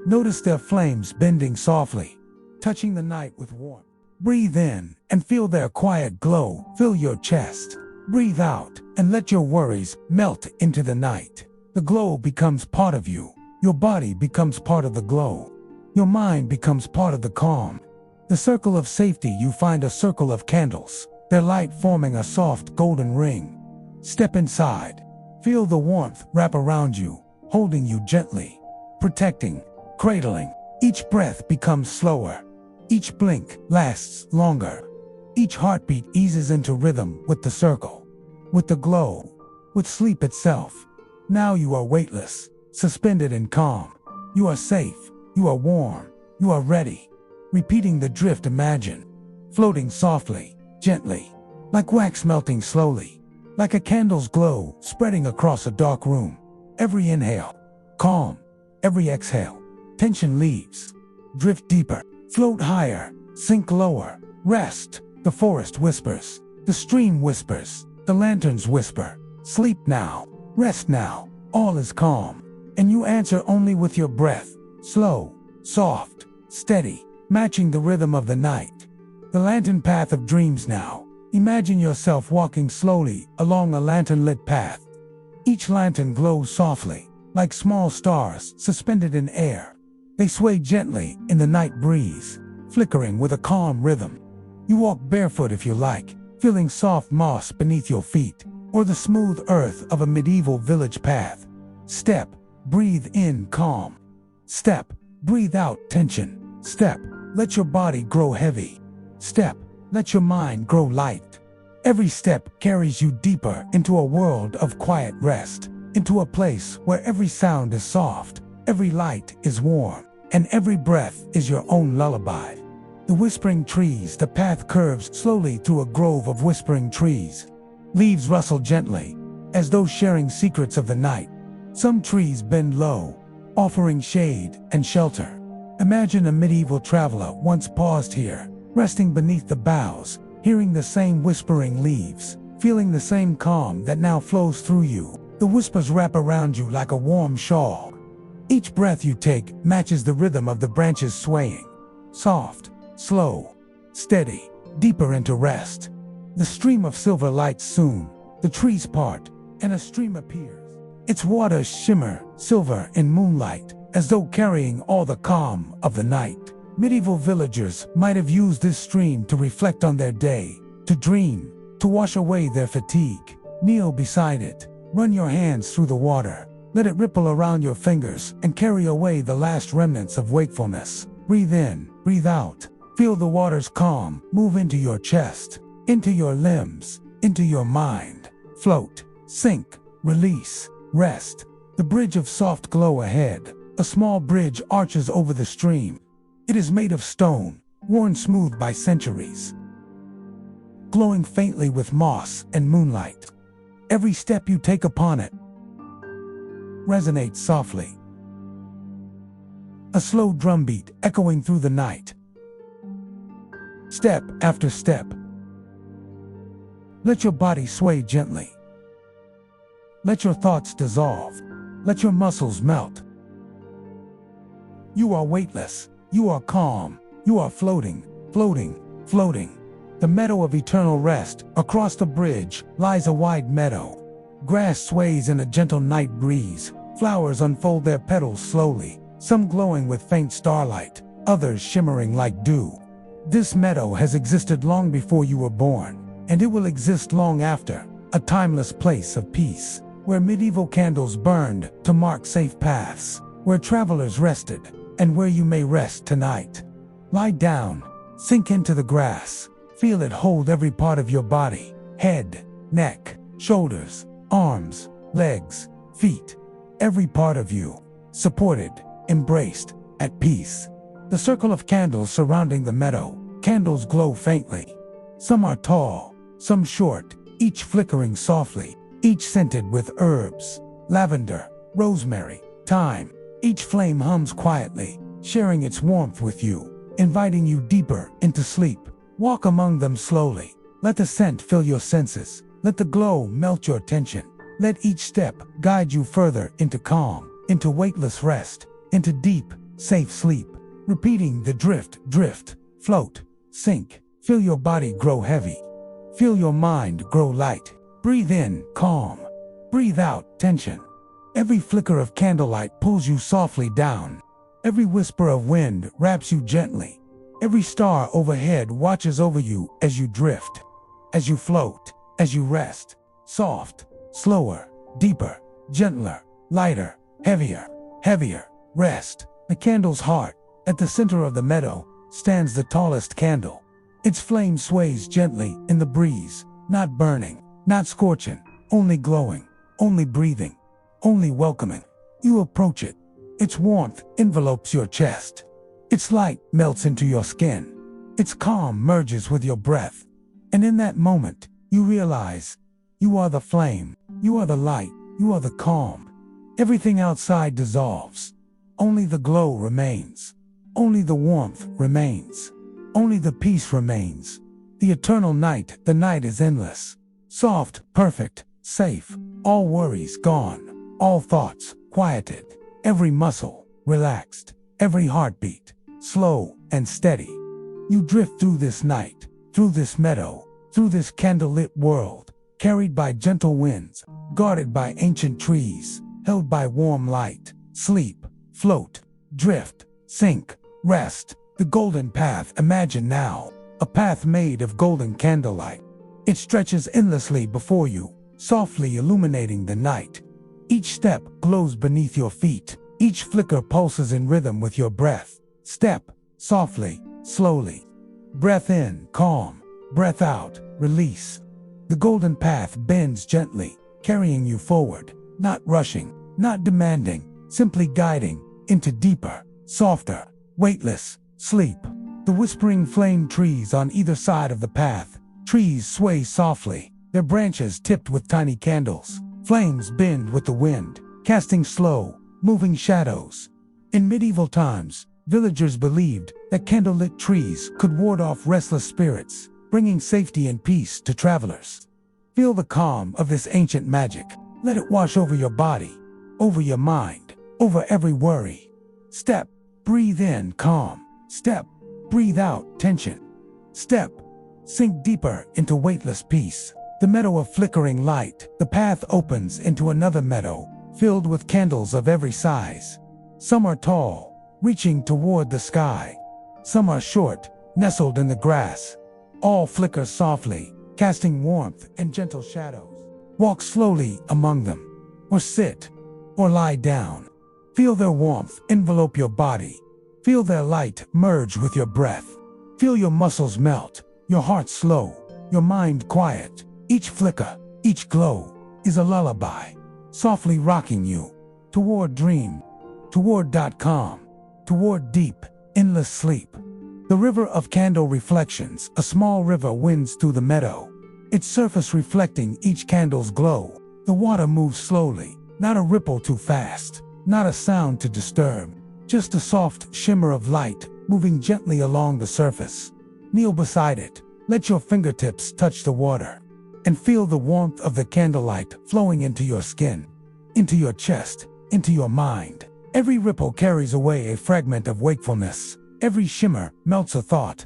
Notice their flames bending softly. touching the night with warmth. Breathe in and feel their quiet glow fill your chest. Breathe out and let your worries melt into the night. The glow becomes part of you. Your body becomes part of the glow. Your mind becomes part of the calm. The circle of safety, you find a circle of candles, their light forming a soft golden ring. Step inside. Feel the warmth wrap around you, holding you gently, protecting, cradling. Each breath becomes slower. Each blink lasts longer. Each heartbeat eases into rhythm with the circle, with the glow, with sleep itself. Now you are weightless, suspended in calm. You are safe. You are warm. You are ready. Repeating the drift, imagine, floating softly, gently, like wax melting slowly, like a candle's glow spreading across a dark room. Every inhale, calm. Every exhale, tension leaves. Drift deeper, float higher, sink lower, rest. The forest whispers, the stream whispers, the lanterns whisper. Sleep now, rest now, all is calm. And you answer only with your breath, slow, soft, steady, matching the rhythm of the night. The lantern path of dreams now. Imagine yourself walking slowly along a lantern-lit path. Each lantern glows softly, like small stars suspended in air. They sway gently in the night breeze, flickering with a calm rhythm. You walk barefoot if you like, feeling soft moss beneath your feet, or the smooth earth of a medieval village path. Step, breathe in calm. Step, breathe out tension. Step, let your body grow heavy. Step, let your mind grow light. Every step carries you deeper into a world of quiet rest, into a place where every sound is soft, every light is warm, and every breath is your own lullaby. The whispering trees, the path curves slowly through a grove of whispering trees. Leaves rustle gently, as though sharing secrets of the night. Some trees bend low, offering shade and shelter. Imagine a medieval traveler once paused here, resting beneath the boughs, hearing the same whispering leaves, feeling the same calm that now flows through you. The whispers wrap around you like a warm shawl. Each breath you take matches the rhythm of the branches swaying. Soft, slow, steady, deeper into rest. The stream of silver lights soon, the trees part, and a stream appears. Its waters shimmer silver in moonlight, as though carrying all the calm of the night. Medieval villagers might have used this stream to reflect on their day, to dream, to wash away their fatigue. Kneel beside it, run your hands through the water, let it ripple around your fingers and carry away the last remnants of wakefulness. Breathe in, breathe out. Feel the water's calm move into your chest, into your limbs, into your mind. Float, sink, release, rest. The bridge of soft glow ahead. A small bridge arches over the stream. It is made of stone, worn smooth by centuries, glowing faintly with moss and moonlight. Every step you take upon it resonates softly. A slow drumbeat echoing through the night. Step after step. Let your body sway gently. Let your thoughts dissolve. Let your muscles melt. You are weightless. You are calm. You are floating, floating, floating. The meadow of eternal rest. Across the bridge lies a wide meadow. Grass sways in a gentle night breeze. Flowers unfold their petals slowly, some glowing with faint starlight, others shimmering like dew. This meadow has existed long before you were born, and it will exist long after. A timeless place of peace, where medieval candles burned to mark safe paths, where travelers rested, and where you may rest tonight. Lie down, sink into the grass, feel it hold every part of your body, head, neck, shoulders, arms, legs, feet, every part of you, supported, embraced, at peace. The circle of candles surrounding the meadow, candles glow faintly. Some are tall, some short, each flickering softly, each scented with herbs, lavender, rosemary, thyme. Each flame hums quietly, sharing its warmth with you, inviting you deeper into sleep. Walk among them slowly. Let the scent fill your senses. Let the glow melt your tension. Let each step guide you further into calm, into weightless rest, into deep, safe sleep. repeating the drift, drift, float, sink. Feel your body grow heavy. Feel your mind grow light. Breathe in, calm. Breathe out, tension. Every flicker of candlelight pulls you softly down. Every whisper of wind wraps you gently. Every star overhead watches over you as you drift, as you float, as you rest. Soft, slower, deeper, gentler, lighter, heavier, heavier. Rest. The candle's heart. At the center of the meadow stands the tallest candle. Its flame sways gently in the breeze, not burning, not scorching, only glowing, only breathing, only welcoming. You approach it. Its warmth envelopes your chest. Its light melts into your skin. Its calm merges with your breath. And in that moment, you realize you are the flame, you are the light, you are the calm. Everything outside dissolves. Only the glow remains. Only the warmth remains. Only the peace remains. The eternal night, the night is endless. Soft, perfect, safe, all worries gone, all thoughts quieted, every muscle relaxed, every heartbeat slow and steady. You drift through this night, through this meadow, through this candlelit world, carried by gentle winds, guarded by ancient trees, held by warm light. Sleep, float, drift, sink, rest. The golden path. Imagine now, a path made of golden candlelight. It stretches endlessly before you, softly illuminating the night. Each step glows beneath your feet. Each flicker pulses in rhythm with your breath. Step, softly, slowly. Breath in, calm. Breath out, release. The golden path bends gently, carrying you forward, not rushing, not demanding, simply guiding into deeper, softer, weightless sleep. The whispering flame trees on either side of the path. Trees sway softly, their branches tipped with tiny candles. Flames bend with the wind, casting slow, moving shadows. In medieval times, villagers believed that candlelit trees could ward off restless spirits, bringing safety and peace to travelers. Feel the calm of this ancient magic. Let it wash over your body, over your mind, over every worry. Step, breathe in, calm. Step, breathe out, tension. Step, sink deeper into weightless peace. The meadow of flickering light. The path opens into another meadow, filled with candles of every size. Some are tall, reaching toward the sky. Some are short, nestled in the grass. All flicker softly, casting warmth and gentle shadows. Walk slowly among them, or sit, or lie down. Feel their warmth envelop your body. Feel their light merge with your breath. Feel your muscles melt, your heart slow, your mind quiet. Each flicker, each glow is a lullaby, softly rocking you toward dream, toward calm, toward deep, endless sleep. The river of candle reflections. A small river winds through the meadow, its surface reflecting each candle's glow. The water moves slowly, not a ripple too fast, not a sound to disturb, just a soft shimmer of light moving gently along the surface. Kneel beside it, let your fingertips touch the water, and feel the warmth of the candlelight flowing into your skin, into your chest, into your mind. Every ripple carries away a fragment of wakefulness. Every shimmer melts a thought.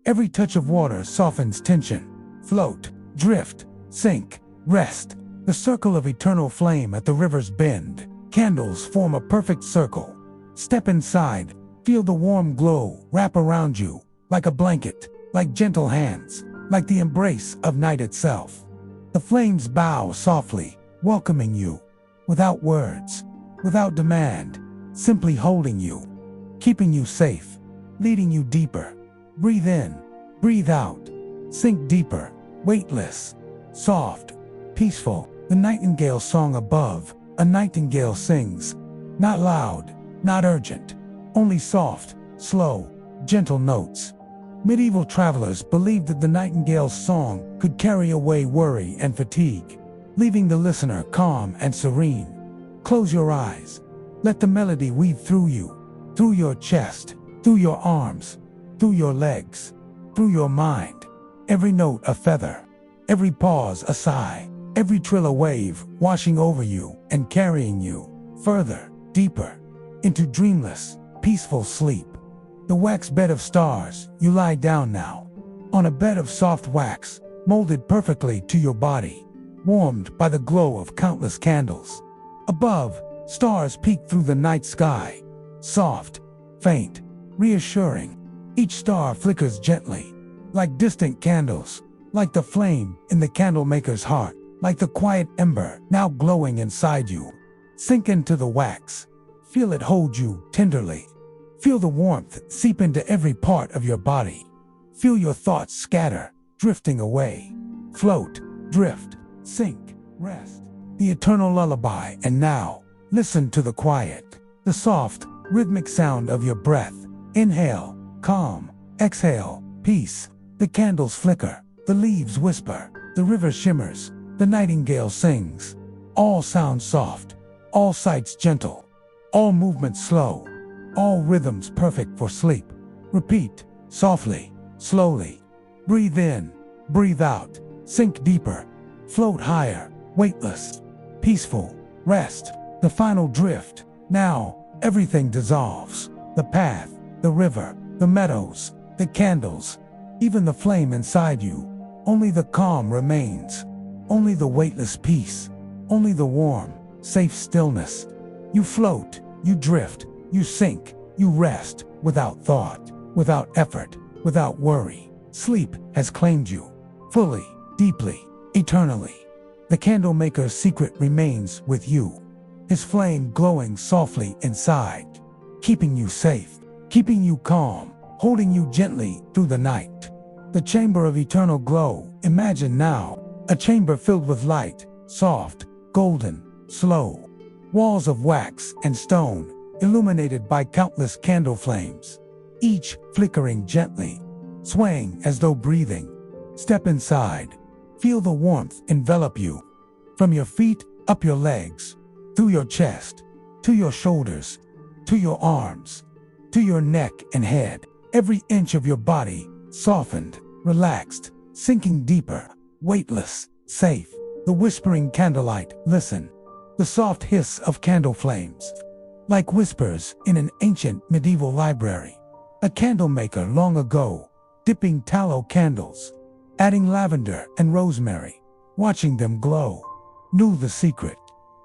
Every touch of water softens tension. Float, drift, sink, rest. The circle of eternal flame at the river's bend. Candles form a perfect circle. Step inside, feel the warm glow wrap around you, like a blanket, like gentle hands, like the embrace of night itself. The flames bow softly, welcoming you, without words, without demand, simply holding you, keeping you safe, leading you deeper. Breathe in, breathe out, sink deeper, weightless, soft, peaceful. The nightingale song above. A nightingale sings, not loud, not urgent, only soft, slow, gentle notes. Medieval travelers believed that the nightingale's song could carry away worry and fatigue, leaving the listener calm and serene. Close your eyes. Let the melody weave through you, through your chest, through your arms, through your legs, through your mind. Every note a feather, every pause a sigh, every trill a wave washing over you and carrying you further, deeper, into dreamless, peaceful sleep. The wax bed of stars, you lie down now. On a bed of soft wax, molded perfectly to your body, warmed by the glow of countless candles. Above, stars peek through the night sky, soft, faint, reassuring. Each star flickers gently, like distant candles, like the flame in the candlemaker's heart, like the quiet ember now glowing inside you. Sink into the wax. Feel it hold you tenderly. Feel the warmth seep into every part of your body. Feel your thoughts scatter, drifting away. Float, drift, sink, rest. The eternal lullaby. And now, listen to the quiet, the soft, rhythmic sound of your breath. Inhale, calm. Exhale, peace. The candles flicker, the leaves whisper, the river shimmers, the nightingale sings. All sounds soft, all sights gentle, all movements slow, all rhythms perfect for sleep. Repeat, softly, slowly. Breathe in, breathe out, sink deeper, float higher, weightless, peaceful, rest, the final drift. Now, everything dissolves. The path, the river, the meadows, the candles, even the flame inside you. Only the calm remains. Only the weightless peace. Only the warm, safe stillness. You float, you drift, you sink, you rest, without thought, without effort, without worry. Sleep has claimed you, fully, deeply, eternally. The candlemaker's secret remains with you, his flame glowing softly inside, keeping you safe, keeping you calm, holding you gently through the night. The chamber of eternal glow. Imagine now, a chamber filled with light, soft, golden, slow. Walls of wax and stone, illuminated by countless candle flames, each flickering gently, swaying as though breathing. Step inside. Feel the warmth envelop you. From your feet, up your legs, through your chest, to your shoulders, to your arms, to your neck and head. Every inch of your body softened, relaxed, sinking deeper, weightless, safe. The whispering candlelight, listen. The soft hiss of candle flames, like whispers in an ancient medieval library. A candlemaker long ago, dipping tallow candles, adding lavender and rosemary, watching them glow, knew the secret,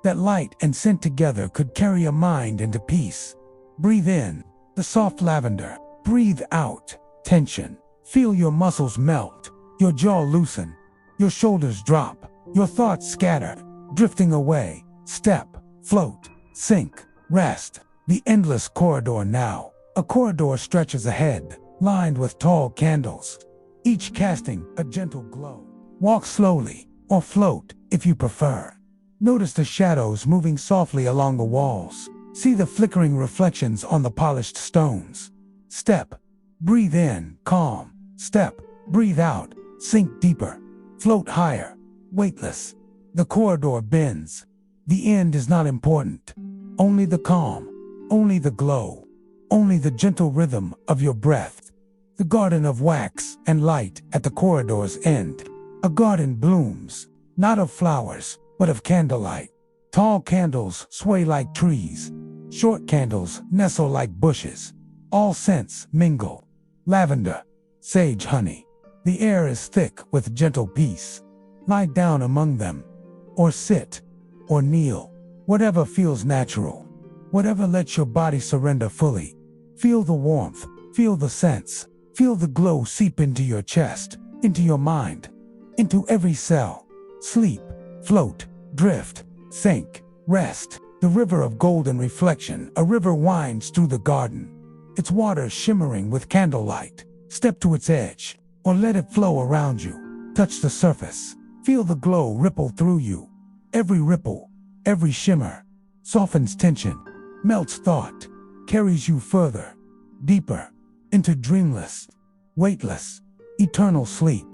that light and scent together could carry a mind into peace. Breathe in, the soft lavender. Breathe out, tension. Feel your muscles melt, your jaw loosen, your shoulders drop, your thoughts scatter, drifting away. Step, float, sink, rest. The endless corridor now. A corridor stretches ahead, lined with tall candles, each casting a gentle glow. Walk slowly, or float, if you prefer. Notice the shadows moving softly along the walls. See the flickering reflections on the polished stones. Step, breathe in, calm. Step, breathe out, sink deeper. Float higher, weightless. The corridor bends. The end is not important. Only the calm, only the glow, only the gentle rhythm of your breath. The garden of wax and light at the corridor's end. A garden blooms, not of flowers, but of candlelight. Tall candles sway like trees. Short candles nestle like bushes. All scents mingle. Lavender, sage, honey. The air is thick with gentle peace. Lie down among them, or sit, or kneel. Whatever feels natural. Whatever lets your body surrender fully. Feel the warmth, feel the scents, feel the glow seep into your chest, into your mind, into every cell. Sleep, float, drift, sink, rest. The river of golden reflection, a river winds through the garden, its waters shimmering with candlelight. Step to its edge, or let it flow around you. Touch the surface, feel the glow ripple through you. Every ripple, every shimmer, softens tension, melts thought, carries you further, deeper, into dreamless, weightless, eternal sleep.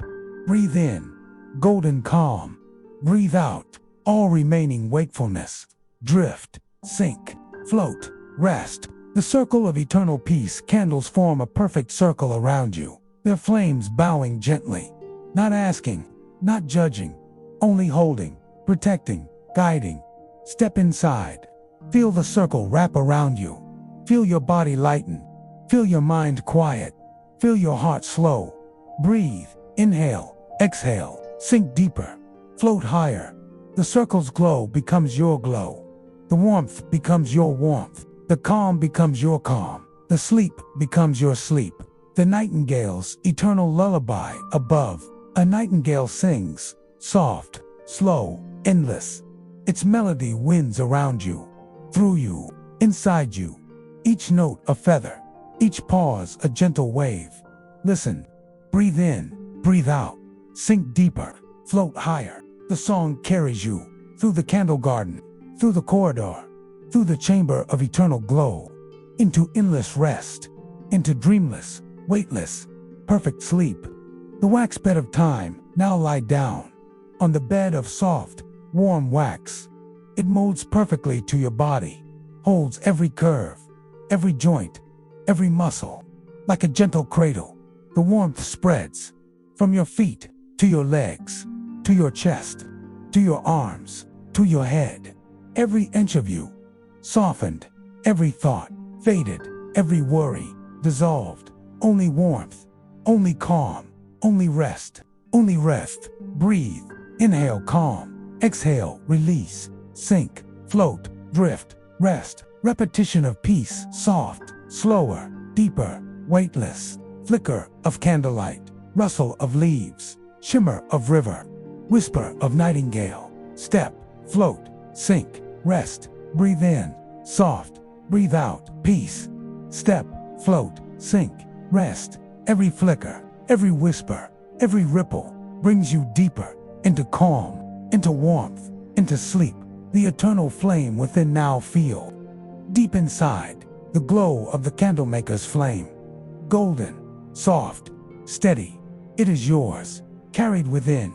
Breathe in, golden calm. Breathe out, all remaining wakefulness. Drift, sink, float, rest. The circle of eternal peace. Candles form a perfect circle around you, their flames bowing gently, not asking, not judging, only holding, protecting, guiding. Step inside. Feel the circle wrap around you. Feel your body lighten. Feel your mind quiet. Feel your heart slow. Breathe. Inhale. Exhale. Sink deeper. Float higher. The circle's glow becomes your glow. The warmth becomes your warmth. The calm becomes your calm. The sleep becomes your sleep. The nightingale's eternal lullaby above. A nightingale sings, soft, slow, endless. Its melody winds around you, through you, inside you. Each note a feather, each pause a gentle wave. Listen, breathe in, breathe out, sink deeper, float higher. The song carries you through the candle garden, through the corridor, through the chamber of eternal glow, into endless rest, into dreamless, weightless, perfect sleep. The wax bed of time now lie down on the bed of soft, warm wax. It molds perfectly to your body, holds every curve, every joint, every muscle. Like a gentle cradle, the warmth spreads from your feet to your legs, to your chest, to your arms, to your head. Every inch of you softened, every thought faded, every worry dissolved. Only warmth, only calm, only rest, only rest. Breathe, inhale calm, exhale release, sink, float, drift, rest. Repetition of peace, soft, slower, deeper, weightless. Flicker of candlelight, rustle of leaves, shimmer of river, whisper of nightingale. Step, float, sink, rest. Breathe in, soft, breathe out, peace. Step, float, sink, rest. Every flicker, every whisper, every ripple brings you deeper into calm, into warmth, into sleep. The eternal flame within now feel. Deep inside, the glow of the candlemaker's flame. Golden, soft, steady. It is yours, carried within,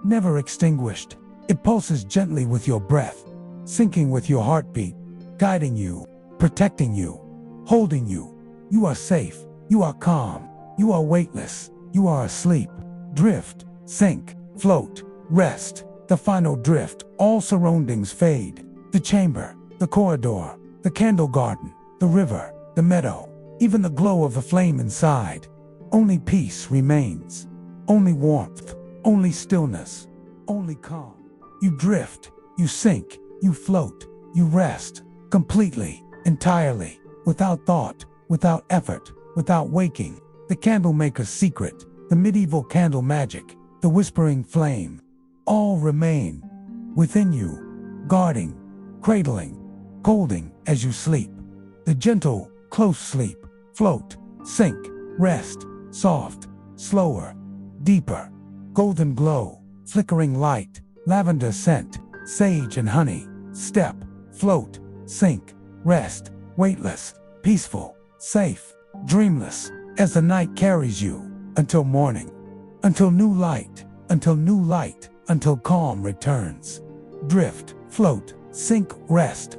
never extinguished. It pulses gently with your breath, sinking with your heartbeat, guiding you, protecting you, holding you. You are safe, you are calm, you are weightless, you are asleep. Drift, sink, float, rest. The final drift, all surroundings fade. The chamber, the corridor, the candle garden, the river, the meadow, even the glow of the flame inside. Only peace remains, only warmth, only stillness, only calm. You drift, you sink, you float, you rest, completely, entirely, without thought, without effort, without waking. The candlemaker's secret, the medieval candle magic, the whispering flame, all remain within you, guarding, cradling, holding as you sleep. The gentle, close sleep, float, sink, rest, soft, slower, deeper, golden glow, flickering light, lavender scent, sage and honey. Step, float, sink, rest, weightless, peaceful, safe, dreamless, as the night carries you until morning, until new light, until new light, until calm returns. Drift, float, sink, rest,